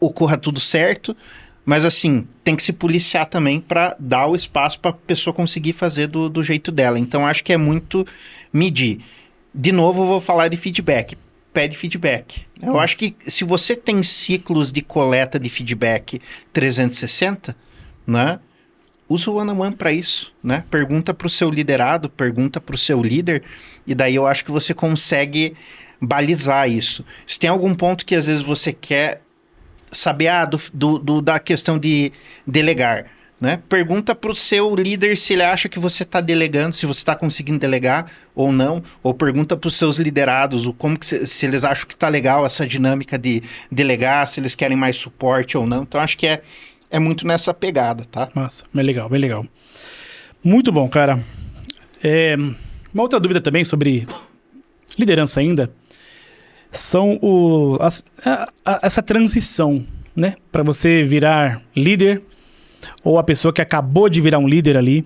ocorra tudo certo, mas assim, tem que se policiar também para dar o espaço para a pessoa conseguir fazer do jeito dela. Então acho que é muito medir. De novo, eu vou falar de feedback. Pede feedback. Eu acho que se você tem ciclos de coleta de feedback 360, né, usa o one-on-one para isso, né? Pergunta para o seu liderado, pergunta para o seu líder, e daí eu acho que você consegue balizar isso. Se tem algum ponto que às vezes você quer saber da questão de delegar, né? Pergunta para o seu líder se ele acha que você está delegando, se você está conseguindo delegar ou não, ou pergunta para os seus liderados se eles acham que está legal essa dinâmica de delegar, se eles querem mais suporte ou não. Então acho que é muito nessa pegada, tá? Massa, bem legal, bem legal. Muito bom, cara. Uma outra dúvida também sobre liderança ainda são essa transição, né? Para você virar líder, ou a pessoa que acabou de virar um líder ali.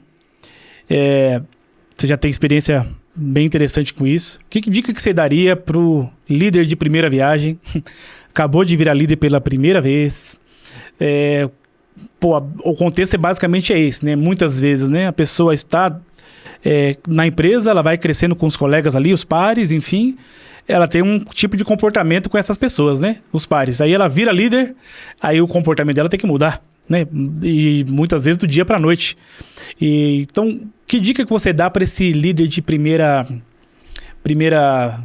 Você já tem experiência bem interessante com isso. Que dica que você daria pro líder de primeira viagem? Acabou de virar líder pela primeira vez. O contexto basicamente é esse, né? Muitas vezes, né? A pessoa está na empresa, ela vai crescendo com os colegas ali, os pares, enfim. Ela tem um tipo de comportamento com essas pessoas, né? Os pares. Aí ela vira líder, aí o comportamento dela tem que mudar, né? E muitas vezes do dia para a noite. Então, que dica que você dá para esse líder de primeira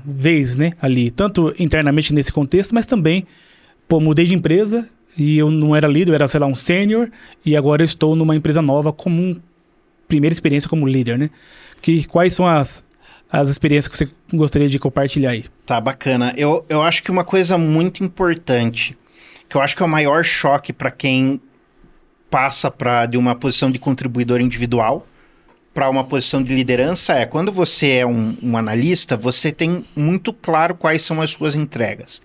vez, né? Ali, tanto internamente nesse contexto, mas também, mudei de empresa e eu não era líder, eu era, sei lá, um sênior, e agora eu estou numa empresa nova como primeira experiência como líder, né? Quais são as experiências que você gostaria de compartilhar aí? Tá, bacana. Eu acho que uma coisa muito importante, que eu acho que é o maior choque para quem passa de uma posição de contribuidor individual para uma posição de liderança, quando você é um analista, você tem muito claro quais são as suas entregas,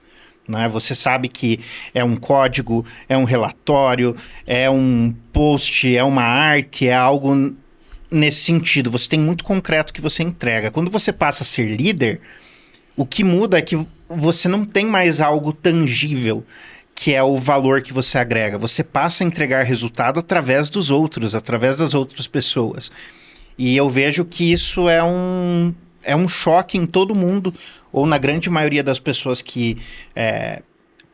né? Você sabe que é um código, é um relatório, é um post, é uma arte, é algo nesse sentido. Você tem muito concreto que você entrega. Quando você passa a ser líder, o que muda é que você não tem mais algo tangível, que é o valor que você agrega. Você passa a entregar resultado através dos outros, através das outras pessoas. E eu vejo que isso é um choque em todo mundo, ou na grande maioria das pessoas que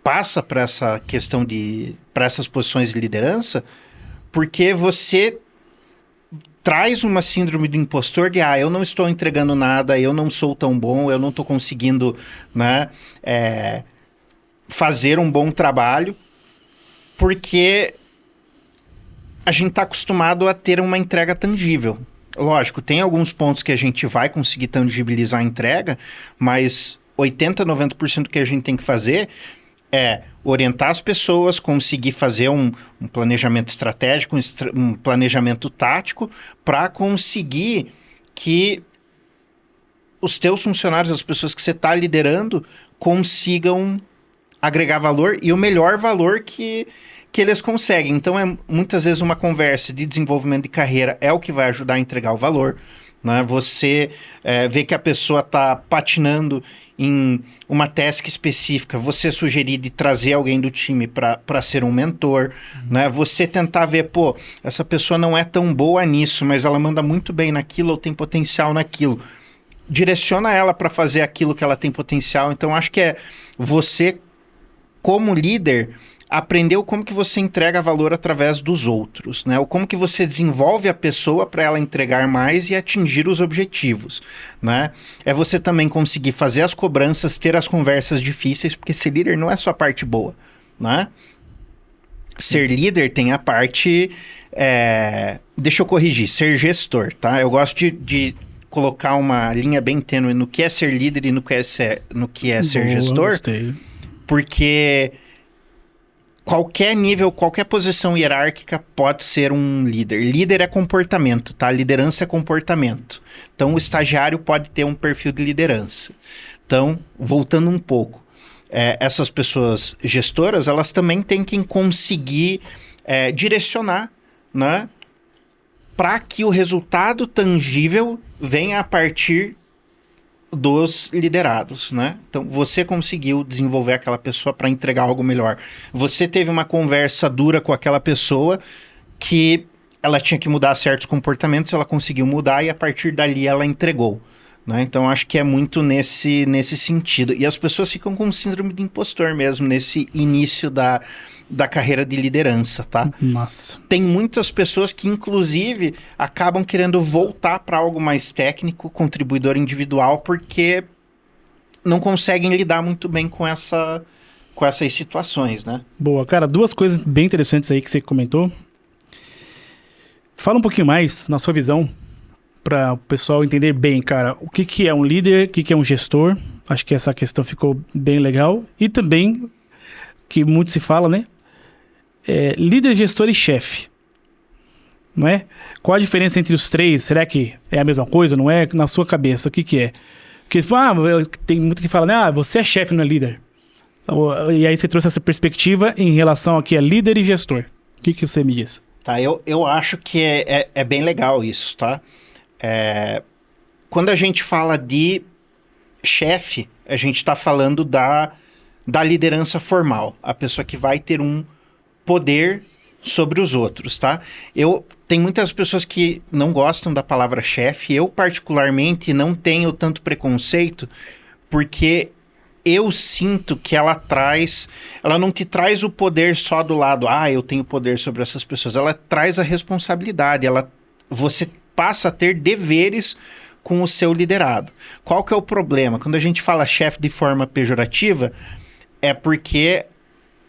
passa para essa questão para essas posições de liderança, porque você traz uma síndrome do impostor de eu não estou entregando nada, eu não sou tão bom, eu não estou conseguindo, né, fazer um bom trabalho, porque a gente está acostumado a ter uma entrega tangível. Lógico, tem alguns pontos que a gente vai conseguir tangibilizar a entrega, mas 80%, 90% do que a gente tem que fazer é orientar as pessoas, conseguir fazer um planejamento estratégico, um planejamento tático, para conseguir que os teus funcionários, as pessoas que você está liderando, consigam agregar valor, e o melhor valor que eles conseguem. Então, é muitas vezes uma conversa de desenvolvimento de carreira é o que vai ajudar a entregar o valor, né? Você vê que a pessoa está patinando em uma task específica, você sugerir de trazer alguém do time para ser um mentor, né? Você tentar ver, essa pessoa não é tão boa nisso, mas ela manda muito bem naquilo ou tem potencial naquilo. Direciona ela para fazer aquilo que ela tem potencial. Então, acho que você, como líder, aprendeu como que você entrega valor através dos outros, né? Ou como que você desenvolve a pessoa para ela entregar mais e atingir os objetivos, né? É você também conseguir fazer as cobranças, ter as conversas difíceis, porque ser líder não é só a parte boa, né? Ser líder tem a parte... deixa eu corrigir, ser gestor, tá? Eu gosto de colocar uma linha bem tênue no que é ser líder e no que é ser Boa, gestor, gostei. porque qualquer nível, qualquer posição hierárquica pode ser um líder. Líder é comportamento, tá? Liderança é comportamento. Então, o estagiário pode ter um perfil de liderança. Então, voltando um pouco, essas pessoas gestoras, elas também têm que conseguir direcionar, né? Para que o resultado tangível venha a partir dos liderados, né? Então, você conseguiu desenvolver aquela pessoa para entregar algo melhor. Você teve uma conversa dura com aquela pessoa que ela tinha que mudar certos comportamentos, ela conseguiu mudar e a partir dali ela entregou, né? Então, acho que é muito nesse sentido. E as pessoas ficam com síndrome de impostor mesmo, nesse início da carreira de liderança, tá? Massa. Tem muitas pessoas que, inclusive, acabam querendo voltar para algo mais técnico, contribuidor individual, porque não conseguem lidar muito bem com essas situações, né? Boa, cara, duas coisas bem interessantes aí que você comentou. Fala um pouquinho mais, na sua visão, para o pessoal entender bem, cara, o que é um líder, o que é um gestor. Acho que essa questão ficou bem legal. E também, que muito se fala, né? Líder, gestor e chefe. Não é? Qual a diferença entre os três? Será que é a mesma coisa? Não é? Na sua cabeça, o que é? Porque tem muito que fala, né? Você é chefe, não é líder. Então, e aí você trouxe essa perspectiva em relação aqui a líder e gestor. O que você me diz? Tá, eu acho que é bem legal isso, tá? Quando a gente fala de chefe, a gente está falando da liderança formal. A pessoa que vai ter um poder sobre os outros, tá? Tem muitas pessoas que não gostam da palavra chefe. Eu, particularmente, não tenho tanto preconceito, porque eu sinto que ela não te traz o poder só do lado, eu tenho poder sobre essas pessoas. Ela traz a responsabilidade, você passa a ter deveres com o seu liderado. Qual que é o problema? Quando a gente fala chefe de forma pejorativa, é porque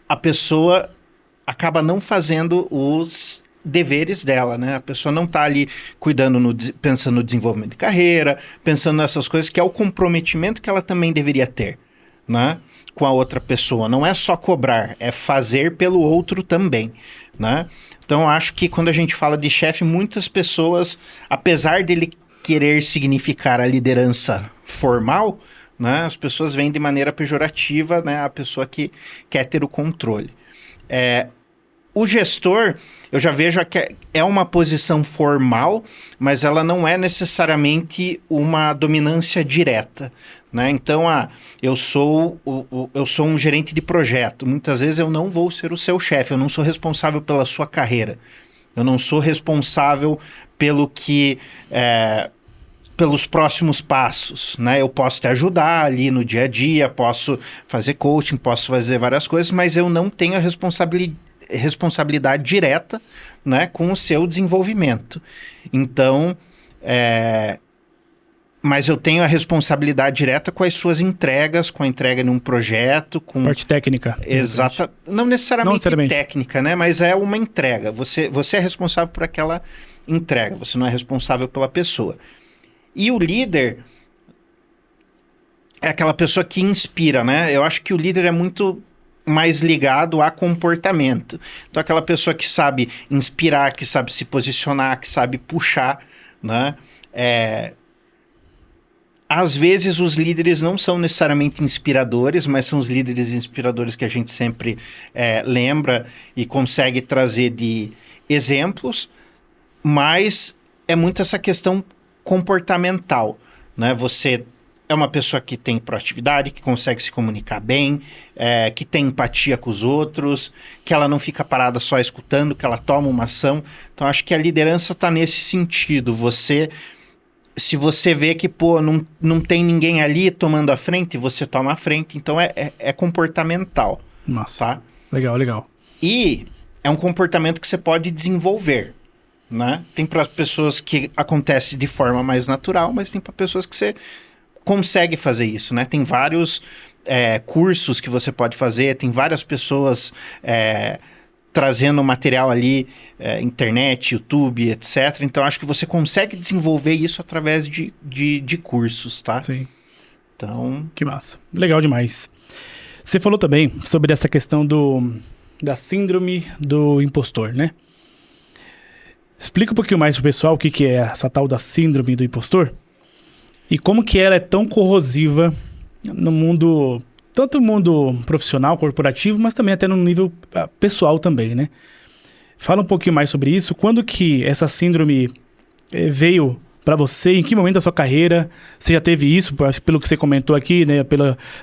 a pessoa acaba não fazendo os deveres dela, né? A pessoa não está ali pensando no desenvolvimento de carreira, pensando nessas coisas, que é o comprometimento que ela também deveria ter, né? Com a outra pessoa. Não é só cobrar, é fazer pelo outro também, né? Então, acho que quando a gente fala de chefe, muitas pessoas, apesar dele querer significar a liderança formal, né? As pessoas veem de maneira pejorativa, né? A pessoa que quer ter o controle. O gestor, eu já vejo que é uma posição formal, mas ela não é necessariamente uma dominância direta, né? Então, eu sou um gerente de projeto. Muitas vezes eu não vou ser o seu chefe, eu não sou responsável pela sua carreira. Eu não sou responsável pelos próximos passos, né? Eu posso te ajudar ali no dia a dia, posso fazer coaching, posso fazer várias coisas, mas eu não tenho a responsabilidade direta, né, com o seu desenvolvimento. Então, mas eu tenho a responsabilidade direta com as suas entregas, com a entrega num projeto, com... Parte técnica. Exata. Não necessariamente técnica, né? Mas é uma entrega. Você é responsável por aquela entrega, você não é responsável pela pessoa. E o líder é aquela pessoa que inspira, né? Eu acho que o líder é muito mais ligado a comportamento. Então, aquela pessoa que sabe inspirar, que sabe se posicionar, que sabe puxar, né? Às vezes, os líderes não são necessariamente inspiradores, mas são os líderes inspiradores que a gente sempre lembra e consegue trazer de exemplos, mas é muito essa questão comportamental, né? Você é uma pessoa que tem proatividade, que consegue se comunicar bem, que tem empatia com os outros, que ela não fica parada só escutando, que ela toma uma ação. Então, acho que a liderança está nesse sentido. Se você vê que, não tem ninguém ali tomando a frente, você toma a frente. Então, é comportamental. Nossa, tá? Legal. E é um comportamento que você pode desenvolver, né? Tem para as pessoas que acontece de forma mais natural, mas tem para pessoas que você consegue fazer isso, né? Tem vários cursos que você pode fazer, tem várias pessoas trazendo material ali, internet, YouTube, etc. Então, acho que você consegue desenvolver isso através de cursos, tá? Sim. Então... Que massa. Legal demais. Você falou também sobre essa questão da síndrome do impostor, né? Explica um pouquinho mais pro pessoal o que é essa tal da síndrome do impostor e como que ela é tão corrosiva no mundo, tanto no mundo profissional, corporativo, mas também até no nível pessoal também, né? Fala um pouquinho mais sobre isso. Quando que essa síndrome veio para você? Em que momento da sua carreira você já teve isso? Pelo que você comentou aqui, né?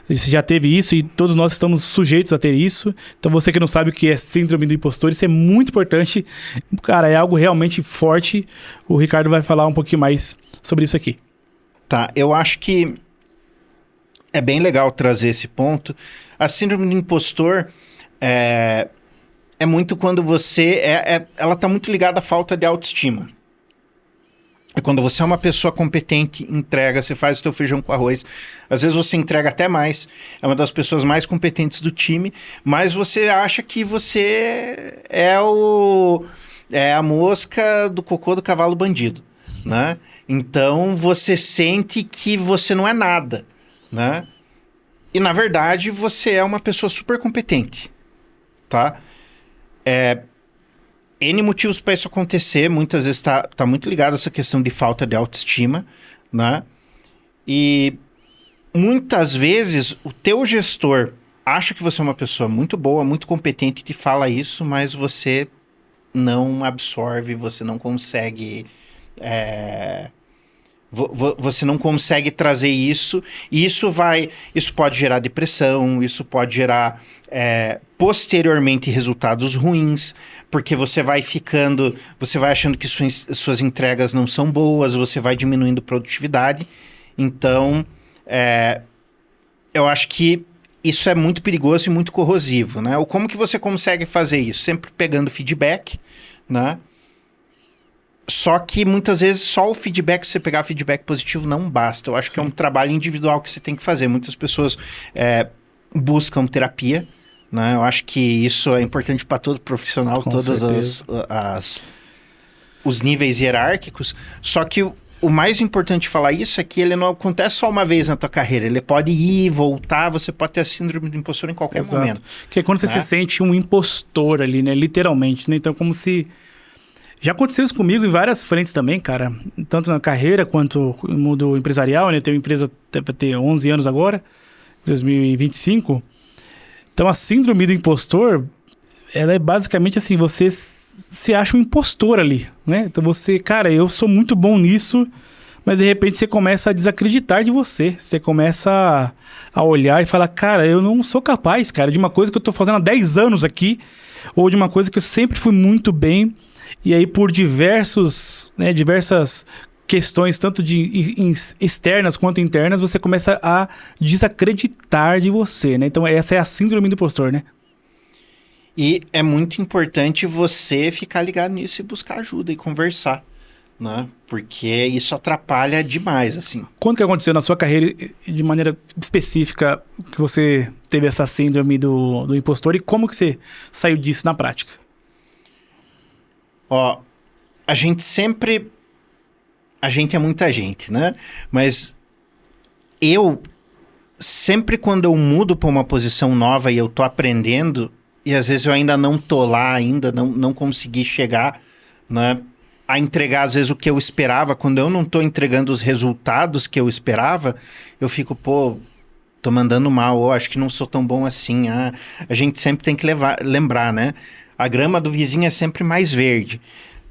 Você já teve isso e todos nós estamos sujeitos a ter isso. Então você que não sabe o que é síndrome do impostor, isso é muito importante. Cara, é algo realmente forte. O Ricardo vai falar um pouquinho mais sobre isso aqui. Tá, eu acho que é bem legal trazer esse ponto. A síndrome do impostor é muito quando você... ela está muito ligada à falta de autoestima. É quando você é uma pessoa competente, entrega, você faz o teu feijão com arroz. Às vezes você entrega até mais. É uma das pessoas mais competentes do time, mas você acha que você é a mosca do cocô do cavalo bandido, né? Então você sente que você não é nada, né? E na verdade você é uma pessoa super competente, tá? N motivos para isso acontecer, muitas vezes tá muito ligado a essa questão de falta de autoestima, né? E muitas vezes o teu gestor acha que você é uma pessoa muito boa, muito competente, te fala isso, mas você não absorve, você não consegue... Você não consegue trazer isso, e isso pode gerar depressão, isso pode gerar posteriormente resultados ruins, porque você vai achando que suas entregas não são boas, você vai diminuindo produtividade. Então, eu acho que isso é muito perigoso e muito corrosivo, né? Como que você consegue fazer isso? Sempre pegando feedback, né? Só que muitas vezes só o feedback, você pegar feedback positivo não basta. Eu acho que é um trabalho individual que você tem que fazer. Muitas pessoas buscam terapia, né? Eu acho que isso é importante para todo profissional, Com todos os níveis hierárquicos. Só que o mais importante de falar isso é que ele não acontece só uma vez na tua carreira. Ele pode ir, voltar, você pode ter a síndrome do impostor em qualquer momento. Que é quando você se sente um impostor ali, né? Literalmente, né? Então, como se... Já aconteceu isso comigo em várias frentes também, cara. Tanto na carreira quanto no mundo empresarial, né? Eu tenho uma empresa deve ter 11 anos agora, 2025. Então, a síndrome do impostor, ela é basicamente assim, você se acha um impostor ali, né? Então, você, cara, eu sou muito bom nisso, mas de repente você começa a desacreditar de você. Você começa a olhar e falar, cara, eu não sou capaz, cara, de uma coisa que eu tô fazendo há 10 anos aqui, ou de uma coisa que eu sempre fui muito bem. E aí, por diversas questões, tanto externas quanto internas, você começa a desacreditar de você, né? Então, essa é a síndrome do impostor, né? E é muito importante você ficar ligado nisso e buscar ajuda e conversar, né? Porque isso atrapalha demais, assim. Quando que aconteceu na sua carreira, de maneira específica, que você teve essa síndrome do impostor e como que você saiu disso na prática? Ó, a gente é muita gente, né? Mas sempre quando eu mudo para uma posição nova e eu tô aprendendo, e às vezes eu ainda não tô lá ainda, não consegui chegar, né, a entregar às vezes o que eu esperava, quando eu não tô entregando os resultados que eu esperava, eu fico, tô mandando mal, acho que não sou tão bom assim. A gente sempre tem que lembrar, né? A grama do vizinho é sempre mais verde.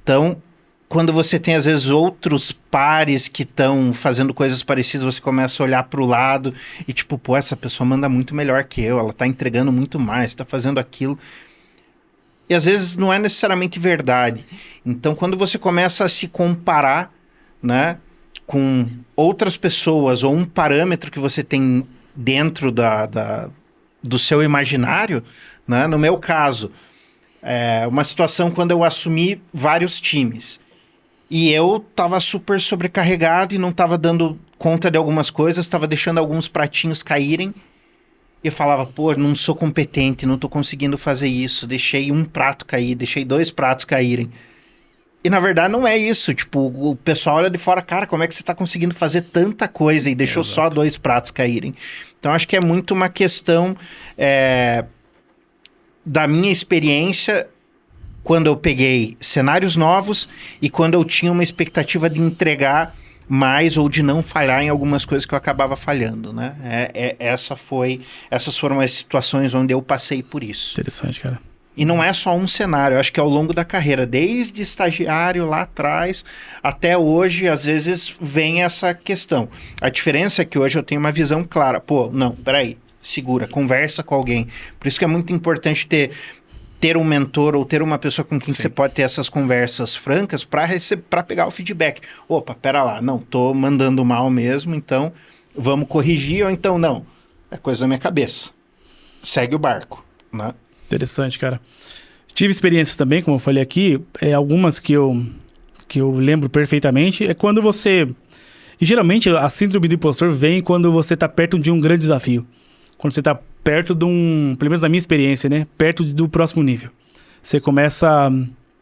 Então, quando você tem, às vezes, outros pares que estão fazendo coisas parecidas, você começa a olhar para o lado e tipo, essa pessoa manda muito melhor que eu, ela está entregando muito mais, está fazendo aquilo. E às vezes não é necessariamente verdade. Então, quando você começa a se comparar, né, com outras pessoas ou um parâmetro que você tem dentro do seu imaginário, né, no meu caso... uma situação quando eu assumi vários times. E eu tava super sobrecarregado e não tava dando conta de algumas coisas, estava deixando alguns pratinhos caírem. E eu falava, pô, não sou competente, não tô conseguindo fazer isso. Deixei um prato cair, deixei 2 pratos caírem. E na verdade não é isso. Tipo, o pessoal olha de fora, cara, como é que você tá conseguindo fazer tanta coisa e deixou só 2 pratos caírem? Então acho que é muito uma questão da minha experiência quando eu peguei cenários novos e quando eu tinha uma expectativa de entregar mais ou de não falhar em algumas coisas que eu acabava falhando, né? Essas foram as situações onde eu passei por isso. Interessante, cara. E não é só um cenário, eu acho que ao longo da carreira, desde estagiário lá atrás até hoje, às vezes vem essa questão. A diferença é que hoje eu tenho uma visão clara. Pô, não, peraí, segura, conversa com alguém. Por isso que é muito importante ter um mentor ou ter uma pessoa com quem você pode ter essas conversas francas para pegar o feedback. Opa, pera lá, não, tô mandando mal mesmo, então vamos corrigir, ou então não, é coisa da minha cabeça. Segue o barco, né? Interessante, cara. Tive experiências também, como eu falei aqui, algumas que eu lembro perfeitamente, é quando você... E geralmente a síndrome do impostor vem quando você tá perto de um grande desafio. Quando você tá perto de pelo menos na minha experiência, né? Perto do próximo nível. Você começa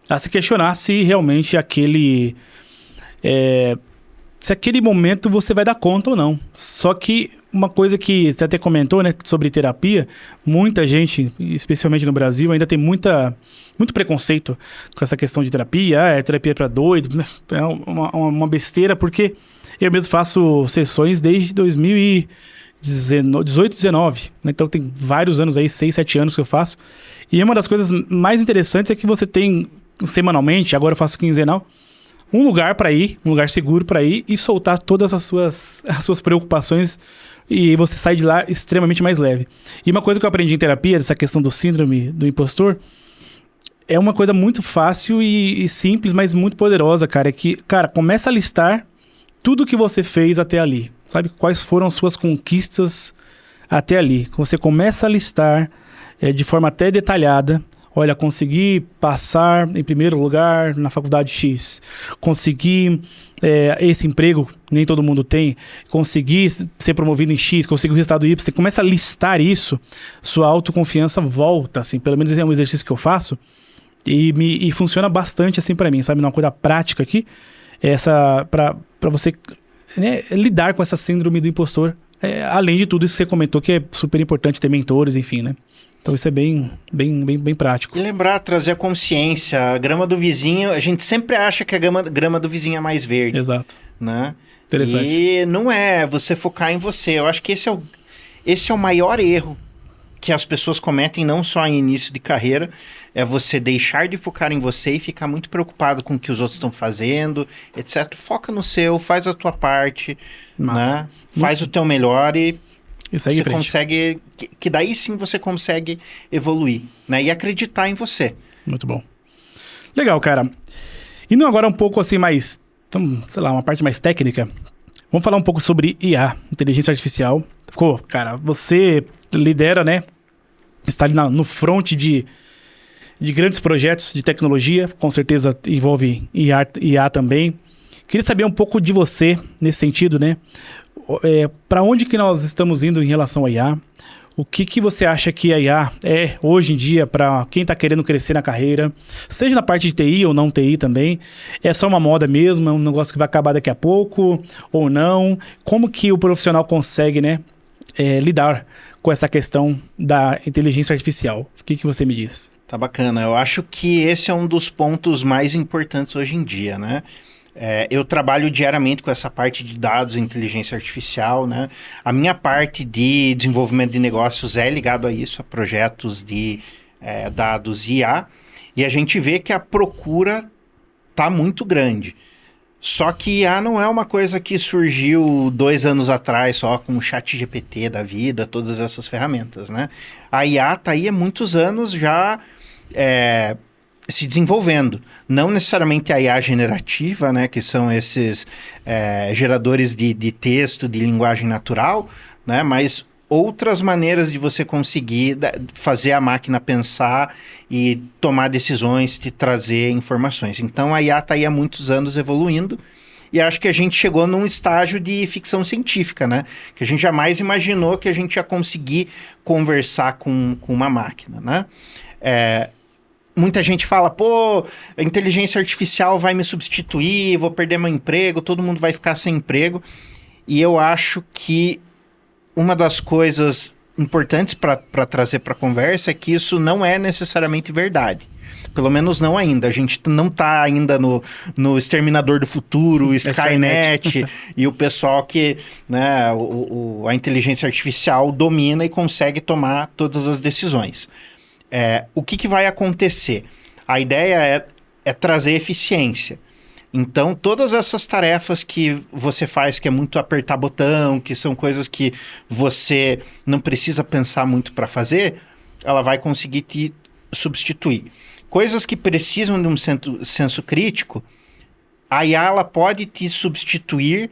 a se questionar se realmente se aquele momento você vai dar conta ou não. Só que uma coisa que você até comentou, né, sobre terapia, muita gente, especialmente no Brasil, ainda tem muito preconceito com essa questão de terapia. Terapia para doido, né? É uma besteira, porque eu mesmo faço sessões desde 2018, 19, né? Então tem vários anos aí, 6, 7 anos que eu faço. E uma das coisas mais interessantes é que você tem semanalmente, agora eu faço quinzenal, um lugar para ir, um lugar seguro para ir e soltar todas as suas preocupações, e você sai de lá extremamente mais leve. E uma coisa que eu aprendi em terapia, essa questão do síndrome do impostor, é uma coisa muito fácil e simples, mas muito poderosa, cara. É que, cara, começa a listar tudo que você fez até ali. Sabe? Quais foram as suas conquistas até ali. Você começa a listar de forma até detalhada. Olha, consegui passar em primeiro lugar na faculdade X. Consegui esse emprego, nem todo mundo tem. Consegui ser promovido em X. Consegui o resultado Y. Você começa a listar isso, sua autoconfiança volta, assim. Pelo menos é um exercício que eu faço. E funciona bastante assim pra mim, sabe? Uma coisa prática aqui. Pra você, né, lidar com essa síndrome do impostor. Além de tudo isso que você comentou, que é super importante ter mentores, enfim, né? Então isso é bem prático. E lembrar, trazer a consciência. A grama do vizinho, a gente sempre acha que a grama do vizinho é mais verde. Exato. Né? Interessante. E não é você focar em você. Eu acho que esse é o maior erro que as pessoas cometem, não só em início de carreira, é você deixar de focar em você e ficar muito preocupado com o que os outros estão fazendo, etc. Foca no seu, faz a tua parte, né? Faz o teu melhor e você consegue... Que daí sim você consegue evoluir, né? E acreditar em você. Muito bom. Legal, cara. Indo agora um pouco assim mais... Então, sei lá, uma parte mais técnica. Vamos falar um pouco sobre IA, inteligência artificial. Pô, cara, você lidera, né? Está ali no front de grandes projetos de tecnologia. Com certeza envolve IA também. Queria saber um pouco de você nesse sentido, né? Para onde que nós estamos indo em relação à IA? O que você acha que a IA é hoje em dia para quem está querendo crescer na carreira? Seja na parte de TI ou não TI também. É só uma moda mesmo? É um negócio que vai acabar daqui a pouco ou não? Como que o profissional consegue, né, lidar com essa questão da inteligência artificial? O que você me diz? Tá bacana. Eu acho que esse é um dos pontos mais importantes hoje em dia, né? Eu trabalho diariamente com essa parte de dados e inteligência artificial, né? A minha parte de desenvolvimento de negócios é ligado a isso, a projetos de dados e IA, e a gente vê que a procura tá muito grande. Só que IA não é uma coisa que surgiu 2 anos atrás só com o ChatGPT da vida, todas essas ferramentas, né? A IA tá aí há muitos anos já se desenvolvendo. Não necessariamente a IA generativa, né, que são esses geradores de texto, de linguagem natural, né, mas outras maneiras de você conseguir fazer a máquina pensar e tomar decisões, de trazer informações. Então a IA está aí há muitos anos evoluindo e acho que a gente chegou num estágio de ficção científica, né? Que a gente jamais imaginou que a gente ia conseguir conversar com uma máquina, né? Muita gente fala, pô, a inteligência artificial vai me substituir, vou perder meu emprego, todo mundo vai ficar sem emprego. E eu acho que uma das coisas importantes para trazer para a conversa é que isso não é necessariamente verdade. Pelo menos não ainda. A gente não está ainda no Exterminador do Futuro, Skynet, e o pessoal que, né, a inteligência artificial domina e consegue tomar todas as decisões. O que vai acontecer? A ideia é trazer eficiência. Então, todas essas tarefas que você faz, que é muito apertar botão, que são coisas que você não precisa pensar muito para fazer, ela vai conseguir te substituir. Coisas que precisam de um senso crítico, a IA ela pode te substituir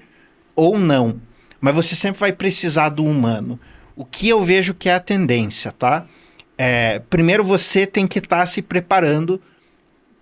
ou não, mas você sempre vai precisar do humano. O que eu vejo que é a tendência, tá? Primeiro você tem que estar se preparando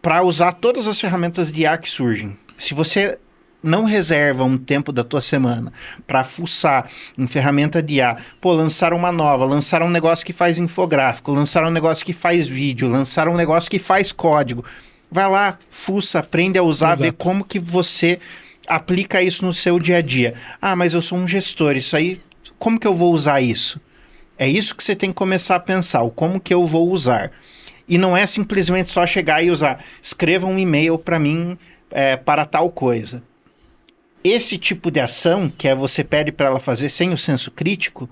para usar todas as ferramentas de IA que surgem. Se você não reserva um tempo da tua semana para fuçar em ferramenta de IA, lançaram uma nova, lançaram um negócio que faz infográfico, lançaram um negócio que faz vídeo, lançaram um negócio que faz código. Vai lá, fuça, aprende a usar, vê como que você aplica isso no seu dia a dia. Ah, mas eu sou um gestor, isso aí, como que eu vou usar isso? É isso que você tem que começar a pensar, o como que eu vou usar. E não é simplesmente só chegar e usar, escreva um e-mail para mim para tal coisa. Esse tipo de ação, que você pede para ela fazer sem o senso crítico,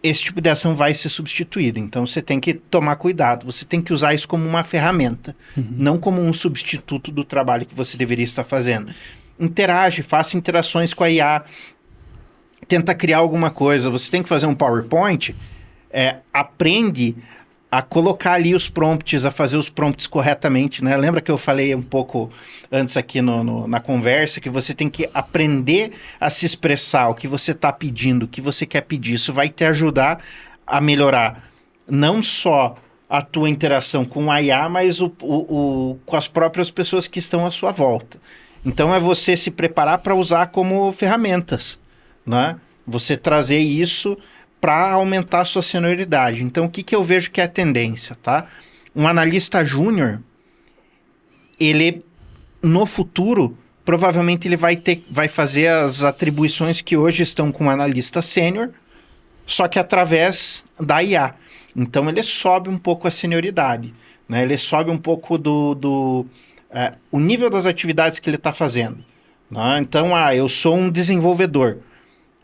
esse tipo de ação vai ser substituído. Então você tem que tomar cuidado, você tem que usar isso como uma ferramenta, não como um substituto do trabalho que você deveria estar fazendo. Interage, faça interações com a IA, tenta criar alguma coisa. Você tem que fazer um PowerPoint, aprende a colocar ali os prompts, a fazer os prompts corretamente, né? Lembra que eu falei um pouco antes aqui na conversa que você tem que aprender a se expressar, o que você está pedindo, o que você quer pedir. Isso vai te ajudar a melhorar não só a tua interação com a IA, mas com as próprias pessoas que estão à sua volta. Então é você se preparar para usar como ferramentas, né? Você trazer isso para aumentar a sua senioridade. Então, o que eu vejo que é a tendência, tá? Um analista júnior, ele, no futuro, provavelmente ele vai fazer as atribuições que hoje estão com o analista sênior, só que através da IA. Então, ele sobe um pouco a senioridade, né? Ele sobe um pouco o nível das atividades que ele está fazendo, né? Então, eu sou um desenvolvedor.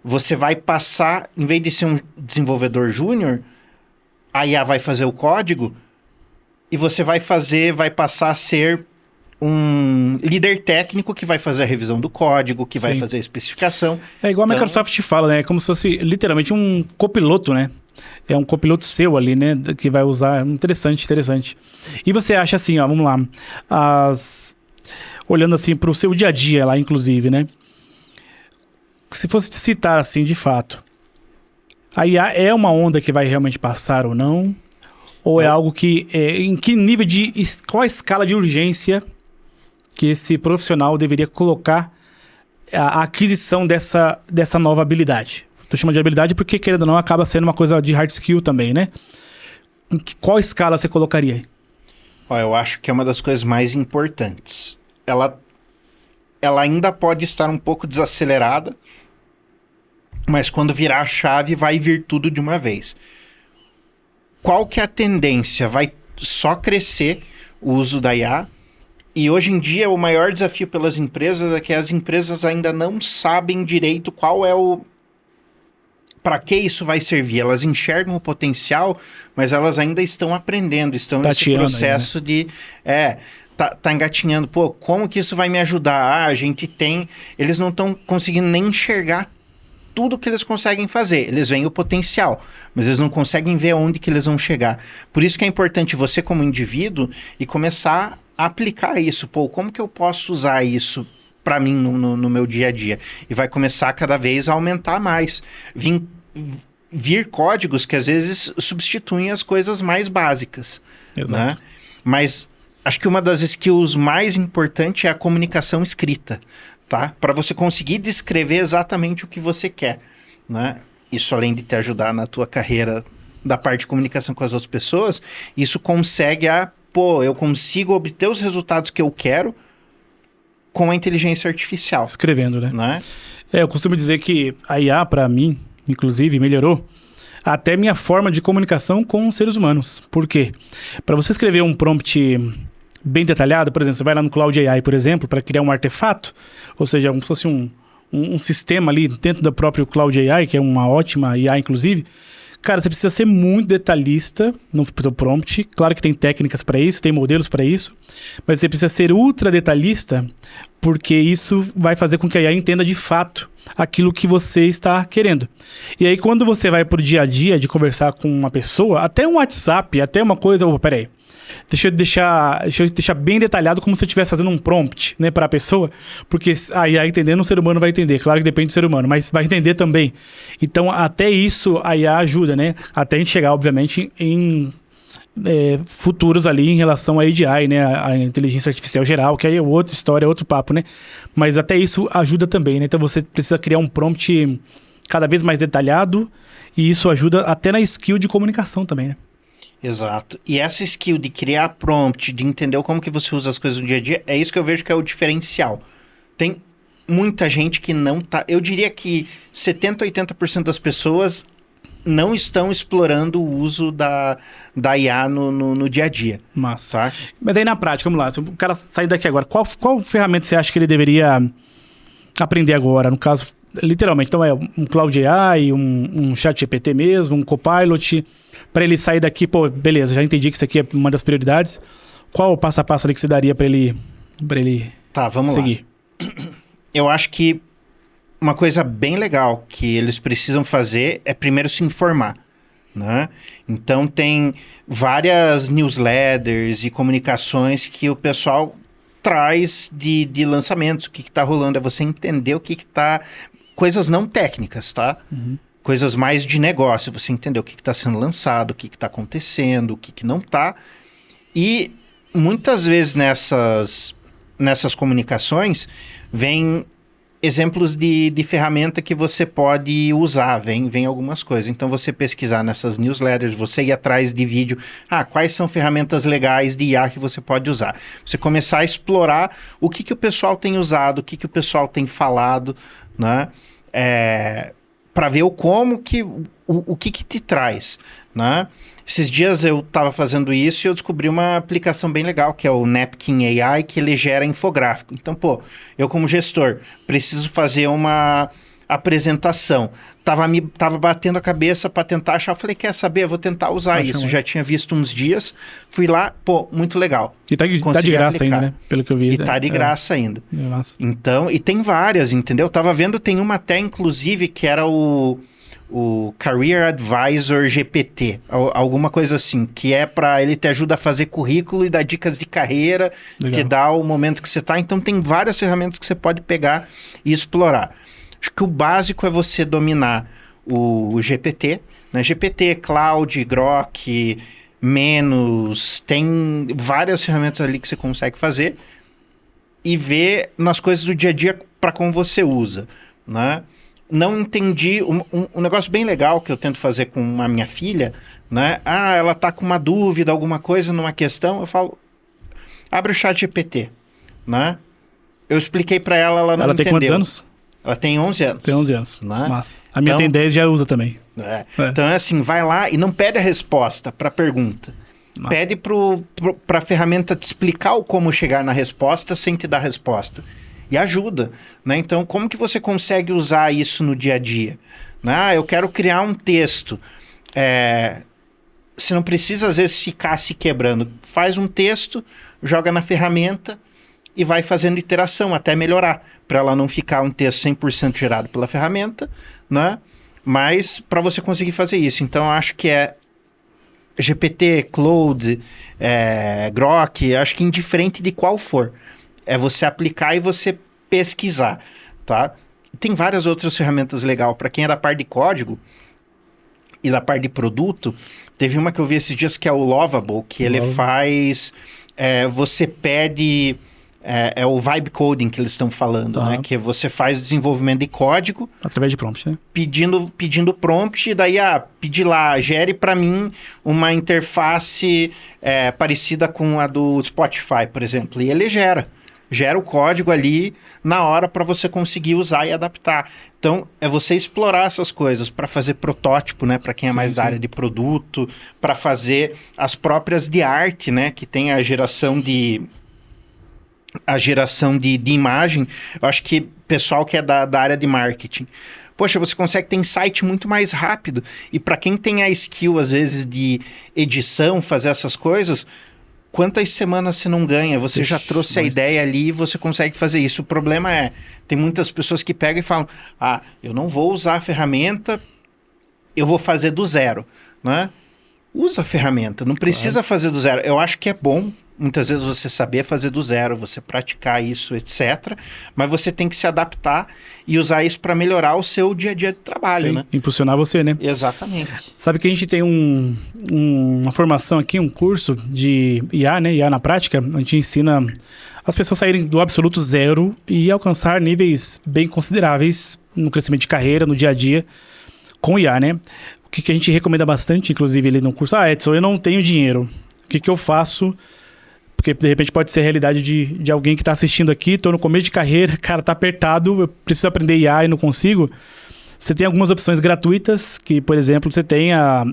Você vai passar, em vez de ser um desenvolvedor júnior, a IA vai fazer o código e você vai passar a ser um líder técnico que vai fazer a revisão do código, que vai fazer a especificação. É igual a Microsoft fala, né? É como se fosse literalmente um copiloto, né? É um copiloto seu ali, né? Que vai usar. Interessante. E você acha assim, ó, vamos lá. Olhando assim para o seu dia a dia lá, inclusive, né? Se fosse citar assim, de fato, a IA é uma onda que vai realmente passar ou não? Ou é algo que... em que nível qual a escala de urgência que esse profissional deveria colocar a aquisição dessa nova habilidade? Estou chamando de habilidade porque, querendo ou não, acaba sendo uma coisa de hard skill também, né? Em qual escala você colocaria? Eu acho que é uma das coisas mais importantes. Ela ainda pode estar um pouco desacelerada, mas quando virar a chave, vai vir tudo de uma vez. Qual que é a tendência? Vai só crescer o uso da IA. E hoje em dia, o maior desafio pelas empresas é que as empresas ainda não sabem direito qual é para que isso vai servir. Elas enxergam o potencial, mas elas ainda estão aprendendo, estão nesse processo aí, né? Tá engatinhando. Como que isso vai me ajudar? A gente tem... Eles não estão conseguindo nem enxergar tudo que eles conseguem fazer. Eles veem o potencial, mas eles não conseguem ver onde que eles vão chegar. Por isso que é importante você, como indivíduo, e começar a aplicar isso. Como que eu posso usar isso para mim no meu dia a dia? E vai começar cada vez a aumentar mais. Vir códigos que às vezes substituem as coisas mais básicas. Exato. Né? Mas acho que uma das skills mais importantes é a comunicação escrita. tá? Para você conseguir descrever exatamente o que você quer, né? Isso, além de te ajudar na tua carreira da parte de comunicação com as outras pessoas, isso consegue eu consigo obter os resultados que eu quero com a inteligência artificial. Escrevendo, né? Eu costumo dizer que a IA, para mim, inclusive, melhorou até minha forma de comunicação com os seres humanos. Por quê? Para você escrever um prompt bem detalhado, por exemplo, você vai lá no Cloud AI, por exemplo, para criar um artefato, ou seja, como se fosse um sistema ali dentro do próprio Cloud AI, que é uma ótima IA, inclusive. Cara, você precisa ser muito detalhista no seu prompt. Claro que tem técnicas para isso, tem modelos para isso, mas você precisa ser ultra detalhista, porque isso vai fazer com que a IA entenda de fato aquilo que você está querendo. E aí, quando você vai pro dia a dia de conversar com uma pessoa, até um WhatsApp, até uma coisa... peraí. Deixa eu deixar bem detalhado como se eu estivesse fazendo um prompt, né, para a pessoa, porque a IA entendendo, o ser humano vai entender. Claro que depende do ser humano, mas vai entender também. Então, até isso a IA ajuda, né? Até a gente chegar, obviamente, em futuros ali em relação à AGI, né? A inteligência artificial geral, que aí é outra história, outro papo, né? Mas até isso ajuda também, né? Então, você precisa criar um prompt cada vez mais detalhado e isso ajuda até na skill de comunicação também, né? Exato. E essa skill de criar prompt, de entender como que você usa as coisas no dia a dia, é isso que eu vejo que é o diferencial. Tem muita gente que não tá... Eu diria que 70%, 80% das pessoas não estão explorando o uso da IA no dia a dia. Massa. Tá? Mas aí na prática, vamos lá. Se o cara sair daqui agora, qual ferramenta você acha que ele deveria aprender agora? No caso, literalmente, então é um Cloud AI, um Chat GPT mesmo, um Copilot... Para ele sair daqui, beleza, já entendi que isso aqui é uma das prioridades. Qual o passo a passo ali que você daria para ele tá, vamos seguir? Lá. Eu acho que uma coisa bem legal que eles precisam fazer é primeiro se informar, né? Então tem várias newsletters e comunicações que o pessoal traz de lançamentos. O que está rolando é você entender o que está... Coisas não técnicas, tá? Uhum. Coisas mais de negócio, você entender o que está sendo lançado, o que está acontecendo, o que não está. E muitas vezes nessas comunicações vem exemplos de ferramenta que você pode usar, vem algumas coisas. Então você pesquisar nessas newsletters, você ir atrás de vídeo, quais são ferramentas legais de IA que você pode usar. Você começar a explorar o que o pessoal tem usado, o que o pessoal tem falado, né? Para ver o que te traz, né? Esses dias eu estava fazendo isso e eu descobri uma aplicação bem legal, que é o Napkin AI, que ele gera infográfico. Então, eu como gestor preciso fazer uma apresentação. Tava batendo a cabeça para tentar achar. Eu falei, quer saber? Eu vou tentar usar isso. Já tinha visto uns dias, fui lá, muito legal. E tá de graça ainda, né? Pelo que eu vi. E tá de graça ainda. Nossa. Então, e tem várias, entendeu? Tava vendo, tem uma até, inclusive, que era o Career Advisor GPT, alguma coisa assim, que é para ele te ajuda a fazer currículo e dar dicas de carreira, te dá o momento que você tá. Então, tem várias ferramentas que você pode pegar e explorar. Acho que o básico é você dominar o GPT, né? GPT, Cloud, Grok, Menos, tem várias ferramentas ali que você consegue fazer e ver nas coisas do dia a dia para como você usa, né? Não entendi, um negócio bem legal que eu tento fazer com a minha filha, né? Ela tá com uma dúvida, alguma coisa numa questão, eu falo, abre o chat GPT, né? Eu expliquei para ela não entendeu. Ela tem quantos anos? Ela tem 11 anos. Tem 11 anos. Né? Massa. A minha tem 10 e já usa também. Então é assim, vai lá e não pede a resposta para a pergunta. Massa. Pede para a ferramenta te explicar como chegar na resposta sem te dar a resposta. E ajuda, né? Então, como que você consegue usar isso no dia a dia? Né? Eu quero criar um texto. Você não precisa, às vezes, ficar se quebrando. Faz um texto, joga na ferramenta e vai fazendo iteração até melhorar, para ela não ficar um texto 100% gerado pela ferramenta, né? Mas para você conseguir fazer isso. Então, eu acho que GPT, Claude, Grok, acho que indiferente de qual for. É você aplicar e você pesquisar, tá? Tem várias outras ferramentas legais. Para quem é da parte de código e da parte de produto, teve uma que eu vi esses dias que é o Lovable, que ele faz... você pede... é o vibe coding que eles estão falando, né? Que você faz desenvolvimento de código... Através de prompt, né? Pedindo prompt, e daí, pedi lá, gere para mim uma interface parecida com a do Spotify, por exemplo. E ele gera o código ali na hora para você conseguir usar e adaptar. Então, é você explorar essas coisas para fazer protótipo, né? Para quem é mais da área de produto, para fazer as próprias de arte, né? Que tem a geração de imagem. Eu acho que pessoal que é da área de marketing, poxa, você consegue ter insight muito mais rápido. E para quem tem a skill, às vezes, de edição, fazer essas coisas... Quantas semanas você não ganha? Você já trouxe a ideia ali e você consegue fazer isso. O problema tem muitas pessoas que pegam e falam, eu não vou usar a ferramenta, eu vou fazer do zero, né? Usa a ferramenta, não precisa fazer do zero. Eu acho que é bom, muitas vezes, você saber fazer do zero, você praticar isso, etc. Mas você tem que se adaptar e usar isso para melhorar o seu dia a dia de trabalho, né? Impulsionar você, né? Exatamente. Sabe que a gente tem uma formação aqui, um curso de IA, né? IA na prática. A gente ensina as pessoas a saírem do absoluto zero e alcançar níveis bem consideráveis no crescimento de carreira, no dia a dia, com IA, né? O que a gente recomenda bastante, inclusive, ali no curso. Edson, eu não tenho dinheiro. O que eu faço? Porque, de repente, pode ser a realidade de alguém que está assistindo aqui. Tô no começo de carreira, cara, tá apertado, eu preciso aprender IA e não consigo. Você tem algumas opções gratuitas, que, por exemplo, você tem a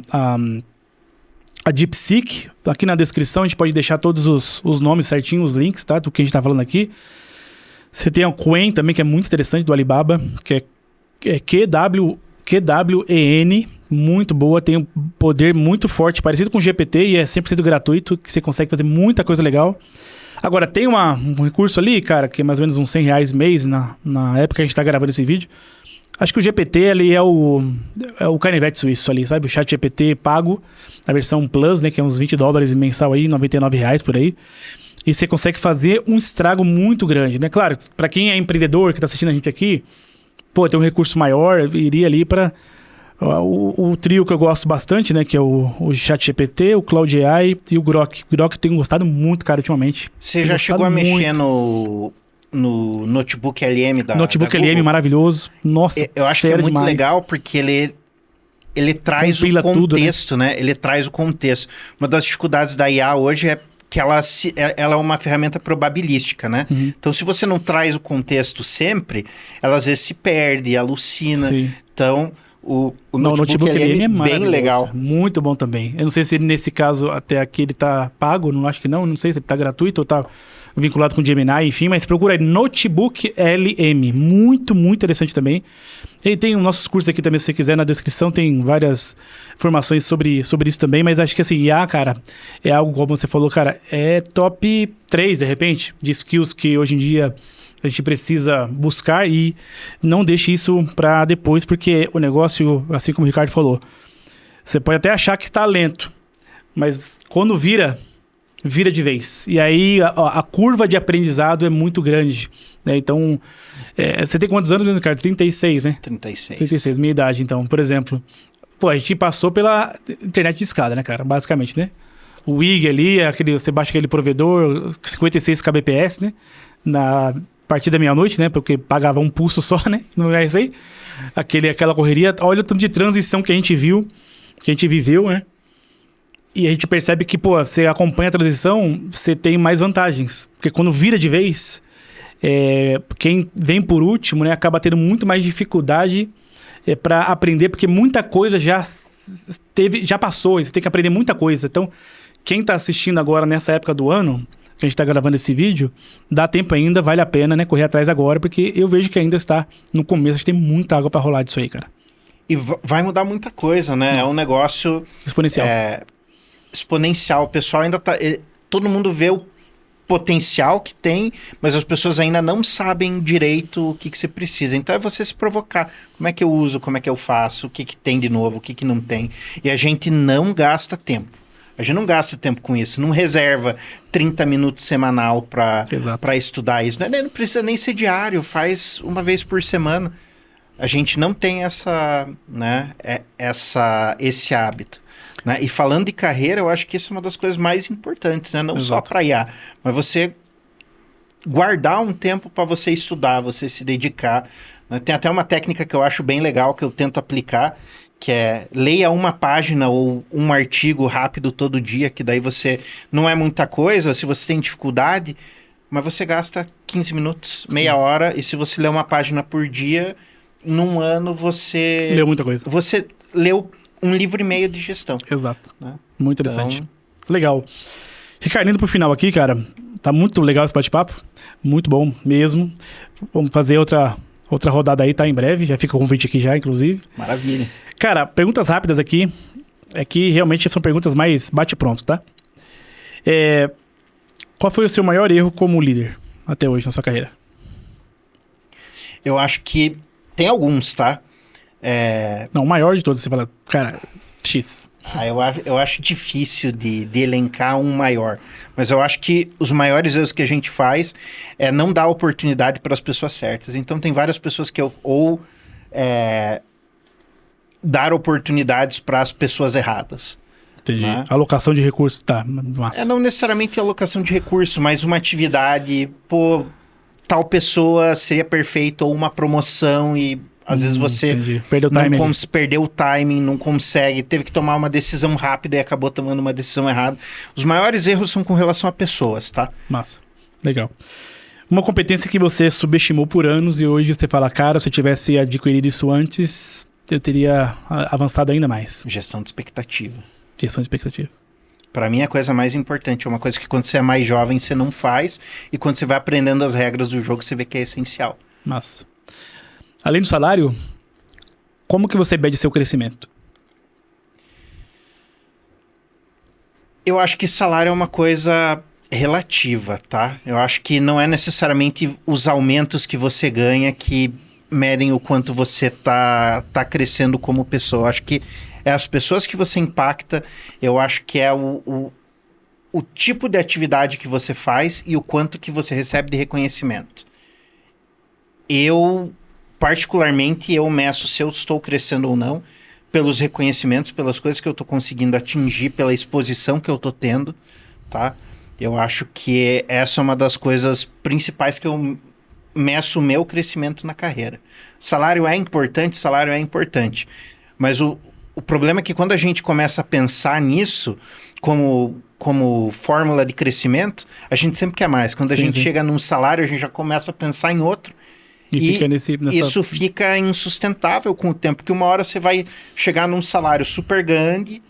DeepSeek. Aqui na descrição a gente pode deixar todos os nomes certinhos, os links, tá? Do que a gente tá falando aqui. Você tem a Qwen também, que é muito interessante, do Alibaba, que é QWEN, muito boa, tem um poder muito forte, parecido com o GPT, e é 100% gratuito, que você consegue fazer muita coisa legal. Agora, tem um recurso ali, cara, que é mais ou menos uns R$100 mês, na época que a gente tá gravando esse vídeo. Acho que o GPT ali é o canivete suíço ali, sabe? O chat GPT pago, a versão Plus, né, que é uns $20 mensal aí, R$99 por aí. E você consegue fazer um estrago muito grande, né? Claro, para quem é empreendedor, que tá assistindo a gente aqui, tem um recurso maior, iria ali para o trio que eu gosto bastante, né? Que é o ChatGPT, o Cloud AI e o Grok. O Grok eu tenho gostado muito, cara, ultimamente. Você já chegou a mexer no notebook LM da Notebook da LM Google? maravilhoso. Nossa, Eu acho que é muito demais. legal porque ele traz Compila o contexto, tudo, né? Ele traz o contexto. Uma das dificuldades da IA hoje é que ela é uma ferramenta probabilística, né? Então, se você não traz o contexto sempre, ela às vezes se perde, alucina. Sim. Então, o notebook LM é bem legal. Cara. Muito bom também. Eu não sei se nesse caso até aqui ele tá pago, não acho que não sei se ele tá gratuito ou tá vinculado com o Gemini, enfim, mas procura aí, Notebook LM, muito, muito interessante também. E tem os nossos cursos aqui também, se você quiser, na descrição tem várias informações sobre isso também, mas acho que assim, IA, cara, é algo, como você falou, cara, é top 3, de repente, de skills que hoje em dia a gente precisa buscar e não deixe isso para depois, porque o negócio, assim como o Ricardo falou, você pode até achar que está lento, mas quando vira de vez. E aí a curva de aprendizado é muito grande, né? Então, você tem quantos anos, Ricardo? 36, né? 36, minha idade, então. Por exemplo, a gente passou pela internet de escada, né, cara? Basicamente, né? O WIG ali, você baixa aquele provedor, 56 kbps, né? Na partir da meia-noite, né? Porque pagava um pulso só, né? Não é isso aí? Aquela correria. Olha o tanto de transição que a gente viu, que a gente viveu, né? E a gente percebe que, você acompanha a transição, você tem mais vantagens. Porque quando vira de vez, quem vem por último, né, acaba tendo muito mais dificuldade para aprender, porque muita coisa já passou, e você tem que aprender muita coisa. Então, quem está assistindo agora nessa época do ano, que a gente está gravando esse vídeo, dá tempo ainda, vale a pena, né, correr atrás agora, porque eu vejo que ainda está no começo, a gente tem muita água para rolar disso aí, cara. E vai mudar muita coisa, né? É um negócio exponencial. O pessoal ainda tá... Todo mundo vê o potencial que tem, mas as pessoas ainda não sabem direito o que você precisa. Então é você se provocar. Como é que eu uso? Como é que eu faço? O que tem de novo? O que não tem? E a gente não gasta tempo. A gente não gasta tempo com isso. Não reserva 30 minutos semanal para estudar isso. Não precisa nem ser diário. Faz uma vez por semana. A gente não tem esse hábito. Né? E falando de carreira, eu acho que isso é uma das coisas mais importantes, né? Não só para IA, mas você guardar um tempo para você estudar, você se dedicar, né? Tem até uma técnica que eu acho bem legal, que eu tento aplicar, que é leia uma página ou um artigo rápido todo dia, que daí você... Não é muita coisa, se você tem dificuldade, mas você gasta 15 minutos, meia hora, e se você ler uma página por dia, num ano você... Leu muita coisa. Você leu um livro e meio de gestão. Exato. Né? Muito interessante. Legal. Ricardo, indo pro final aqui, cara, tá muito legal esse bate-papo. Muito bom mesmo. Vamos fazer outra rodada aí, tá? Em breve. Já fica o convite aqui já, inclusive. Maravilha. Cara, perguntas rápidas aqui. Aqui realmente são perguntas mais bate-pronto, tá? Qual foi o seu maior erro como líder até hoje na sua carreira? Eu acho que tem alguns, tá? Não, o maior de todos, você fala, cara, X. Eu acho difícil de elencar um maior. Mas eu acho que os maiores erros que a gente faz é não dar oportunidade para as pessoas certas. Então tem várias pessoas que dar oportunidades para as pessoas erradas. Entendi. Né? Alocação de recursos, tá. Massa. Não necessariamente alocação de recursos, mas uma atividade, tal pessoa seria perfeita, ou uma promoção, e às vezes você perdeu o timing, não consegue, teve que tomar uma decisão rápida e acabou tomando uma decisão errada. Os maiores erros são com relação a pessoas, tá? Massa. Legal. Uma competência que você subestimou por anos e hoje você fala, cara, se eu tivesse adquirido isso antes, eu teria avançado ainda mais. Gestão de expectativa. Gestão de expectativa. Para mim, é a coisa mais importante. É uma coisa que quando você é mais jovem, você não faz. E quando você vai aprendendo as regras do jogo, você vê que é essencial. Massa. Além do salário, como que você mede seu crescimento? Eu acho que salário é uma coisa relativa, tá? Eu acho que não é necessariamente os aumentos que você ganha que medem o quanto você tá crescendo como pessoa. Eu acho que é as pessoas que você impacta, eu acho que é o tipo de atividade que você faz e o quanto que você recebe de reconhecimento. Particularmente, eu meço se eu estou crescendo ou não pelos reconhecimentos, pelas coisas que eu estou conseguindo atingir, pela exposição que eu estou tendo, tá? Eu acho que essa é uma das coisas principais que eu meço o meu crescimento na carreira. Salário é importante, mas o problema é que quando a gente começa a pensar nisso como fórmula de crescimento, a gente sempre quer mais. Quando a gente chega num salário, a gente já começa a pensar em outro. E fica isso fica insustentável com o tempo, porque uma hora você vai chegar num salário super grande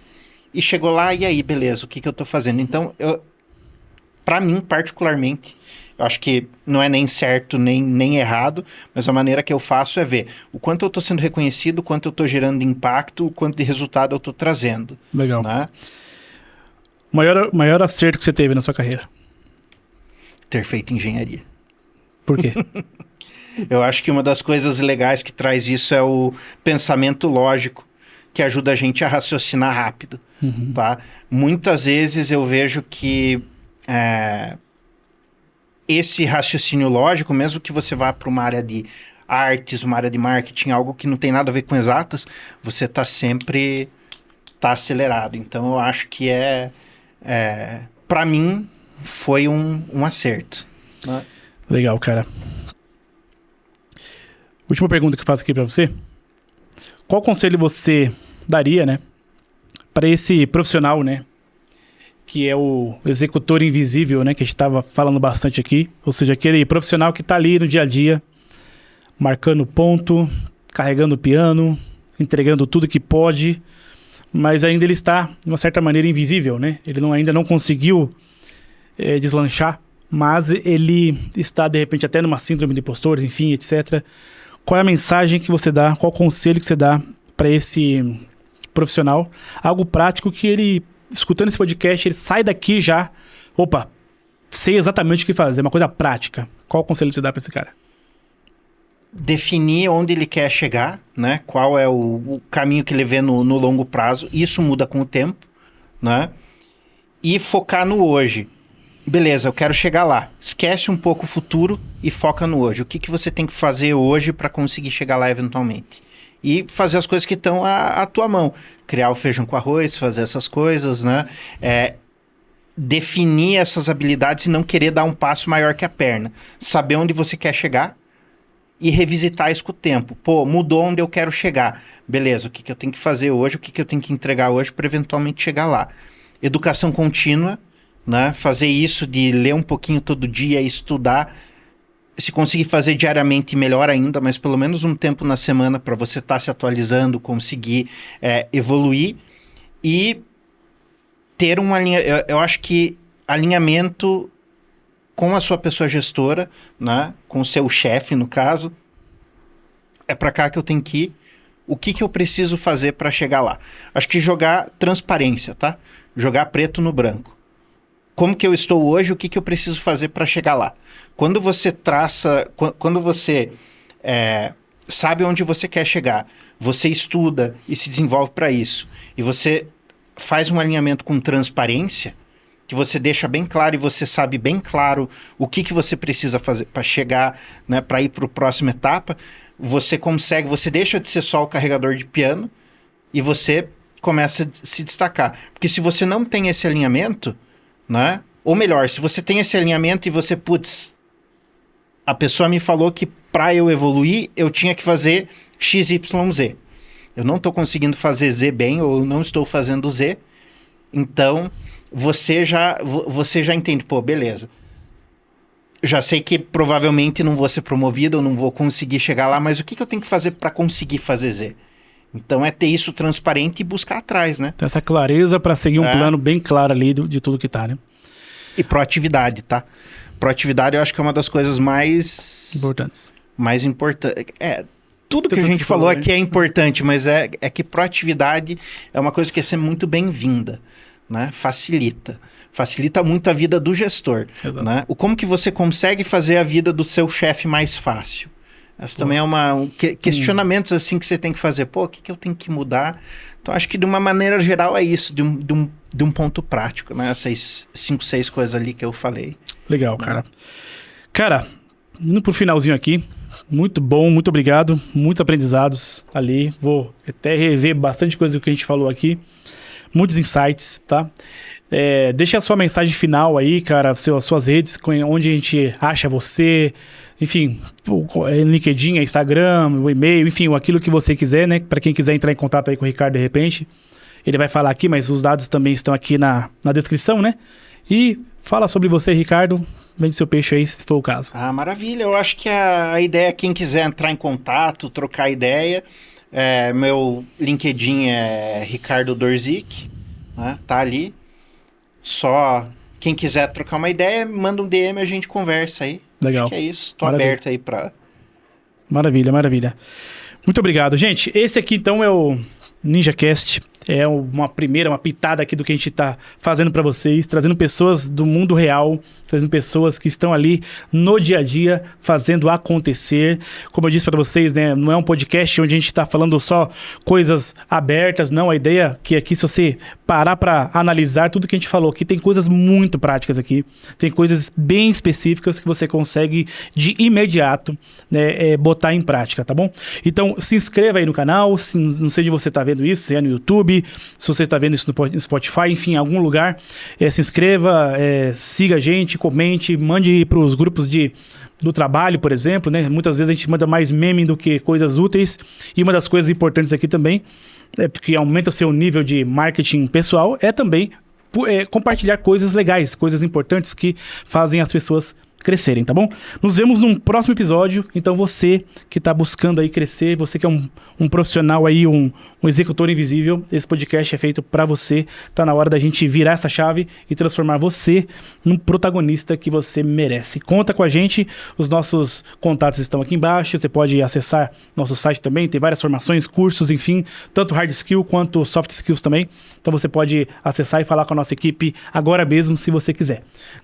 e chegou lá, e aí, beleza, o que eu tô fazendo? Então, para mim, particularmente, eu acho que não é nem certo, nem errado, mas a maneira que eu faço é ver o quanto eu tô sendo reconhecido, o quanto eu tô gerando impacto, o quanto de resultado eu tô trazendo. Legal. Né? Maior acerto que você teve na sua carreira? Ter feito engenharia. Por quê? Eu acho que uma das coisas legais que traz isso é o pensamento lógico, que ajuda a gente a raciocinar rápido. Tá? Muitas vezes eu vejo que esse raciocínio lógico, mesmo que você vá para uma área de artes, uma área de marketing, algo que não tem nada a ver com exatas, você está sempre acelerado. Então eu acho que para mim foi um acerto. Né? Legal, cara. Última pergunta que eu faço aqui para você. Qual conselho você daria, né, para esse profissional, né, que é o executor invisível, né, que a gente estava falando bastante aqui, ou seja, aquele profissional que está ali no dia a dia, marcando ponto, carregando o piano, entregando tudo que pode, mas ainda ele está, de uma certa maneira, invisível, né? Ele ainda não conseguiu deslanchar, mas ele está, de repente, até numa síndrome de impostor, enfim, etc. Qual é a mensagem que você dá, qual o conselho que você dá para esse profissional? Algo prático que ele, escutando esse podcast, ele sai daqui já, sei exatamente o que fazer, uma coisa prática. Qual o conselho que você dá para esse cara? Definir onde ele quer chegar, né? Qual é o caminho que ele vê no longo prazo. Isso muda com o tempo, né? E focar no hoje. Beleza, eu quero chegar lá. Esquece um pouco o futuro e foca no hoje. O que você tem que fazer hoje para conseguir chegar lá eventualmente? E fazer as coisas que estão à tua mão. Criar o feijão com arroz, fazer essas coisas, né? definir essas habilidades e não querer dar um passo maior que a perna. Saber onde você quer chegar e revisitar isso com o tempo. Pô, mudou onde eu quero chegar. Beleza, o que, que eu tenho que fazer hoje, o que, que eu tenho que entregar hoje para eventualmente chegar lá. Educação contínua, né? Fazer isso de ler um pouquinho todo dia, estudar. Se conseguir fazer diariamente, melhor ainda, mas pelo menos um tempo na semana para você estar se atualizando, conseguir evoluir e ter um alinhamento. Eu acho que alinhamento com a sua pessoa gestora, né? Com o seu chefe, no caso, é para cá que eu tenho que ir. O que, que eu preciso fazer para chegar lá? Acho que jogar transparência, tá? Jogar preto no branco. Como que eu estou hoje, o que, que eu preciso fazer para chegar lá? Quando você traça, quando você sabe onde você quer chegar, você estuda e se desenvolve para isso, e você faz um alinhamento com transparência, que você deixa bem claro e você sabe bem claro o que, que você precisa fazer para chegar, né, para ir para a próxima etapa, você consegue, você deixa de ser só o carregador de piano e você começa a se destacar. Porque se você não tem esse alinhamento, né? Ou melhor, se você tem esse alinhamento e você, putz, a pessoa me falou que para eu evoluir, eu tinha que fazer XYZ. Eu não estou conseguindo fazer Z bem, ou não estou fazendo Z, então você já entende, pô, beleza. Já sei que provavelmente não vou ser promovido, eu não vou conseguir chegar lá, mas o que eu tenho que fazer para conseguir fazer Z? Então é ter isso transparente e buscar atrás, né? Então essa clareza para seguir um plano bem claro ali de tudo que tá, né? E proatividade, tá? Proatividade eu acho que é uma das coisas mais importantes. Tudo que a gente falou aqui é importante, mas é que proatividade é uma coisa que é sempre muito bem-vinda, né? Facilita muito a vida do gestor, né? Como que você consegue fazer a vida do seu chefe mais fácil? Essa também é questionamentos assim que você tem que fazer. Pô, o que eu tenho que mudar? Então, acho que de uma maneira geral é isso, de um ponto prático, né? Essas 5, 6 coisas ali que eu falei. Legal, cara. Cara, indo pro finalzinho aqui, muito bom, muito obrigado, muitos aprendizados ali. Vou até rever bastante coisa do que a gente falou aqui. Muitos insights, tá? Deixa a sua mensagem final aí, cara, suas redes, onde a gente acha você, enfim, LinkedIn, Instagram, o e-mail, enfim, aquilo que você quiser, né? Para quem quiser entrar em contato aí com o Ricardo de repente, ele vai falar aqui, mas os dados também estão aqui na descrição, né? E fala sobre você, Ricardo, vende seu peixe aí, se for o caso. Ah, maravilha, eu acho que a ideia, quem quiser entrar em contato, trocar ideia, meu LinkedIn é Ricardo Dorzik, né? Tá ali. Só quem quiser trocar uma ideia, manda um DM e a gente conversa aí. Legal. Acho que é isso. Tô aberto aí pra... Maravilha, maravilha. Muito obrigado. Gente, esse aqui então é o NinjaCast. É uma pitada aqui do que a gente tá fazendo para vocês, trazendo pessoas do mundo real, trazendo pessoas que estão ali no dia a dia, fazendo acontecer. Como eu disse para vocês, né, não é um podcast onde a gente tá falando só coisas abertas, não. A ideia é que aqui, se você parar para analisar tudo que a gente falou aqui, tem coisas muito práticas aqui, tem coisas bem específicas que você consegue de imediato, né, botar em prática, tá bom? Então, se inscreva aí no canal, não sei onde você tá vendo isso, se é no YouTube, se você está vendo isso no Spotify, enfim, em algum lugar, se inscreva, siga a gente, comente, mande para os grupos do trabalho, por exemplo, né? Muitas vezes a gente manda mais meme do que coisas úteis, e uma das coisas importantes aqui também, porque aumenta o seu nível de marketing pessoal, é também compartilhar coisas legais, coisas importantes que fazem as pessoas crescerem, tá bom? Nos vemos num próximo episódio. Então você que está buscando aí crescer, você que é um profissional aí, um executor invisível, esse podcast é feito para você. Tá na hora da gente virar essa chave e transformar você num protagonista que você merece. Conta com a gente, os nossos contatos estão aqui embaixo, você pode acessar nosso site também, tem várias formações, cursos, enfim, tanto hard skill quanto soft skills também. Então você pode acessar e falar com a nossa equipe agora mesmo, se você quiser.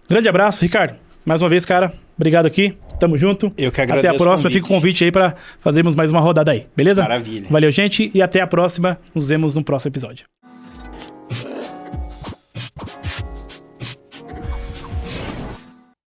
Grande abraço, Ricardo. Mais uma vez, cara, obrigado aqui. Tamo junto. Eu que agradeço. Até a próxima. Fica o convite aí para fazermos mais uma rodada aí, beleza? Maravilha. Valeu, gente. E até a próxima. Nos vemos no próximo episódio.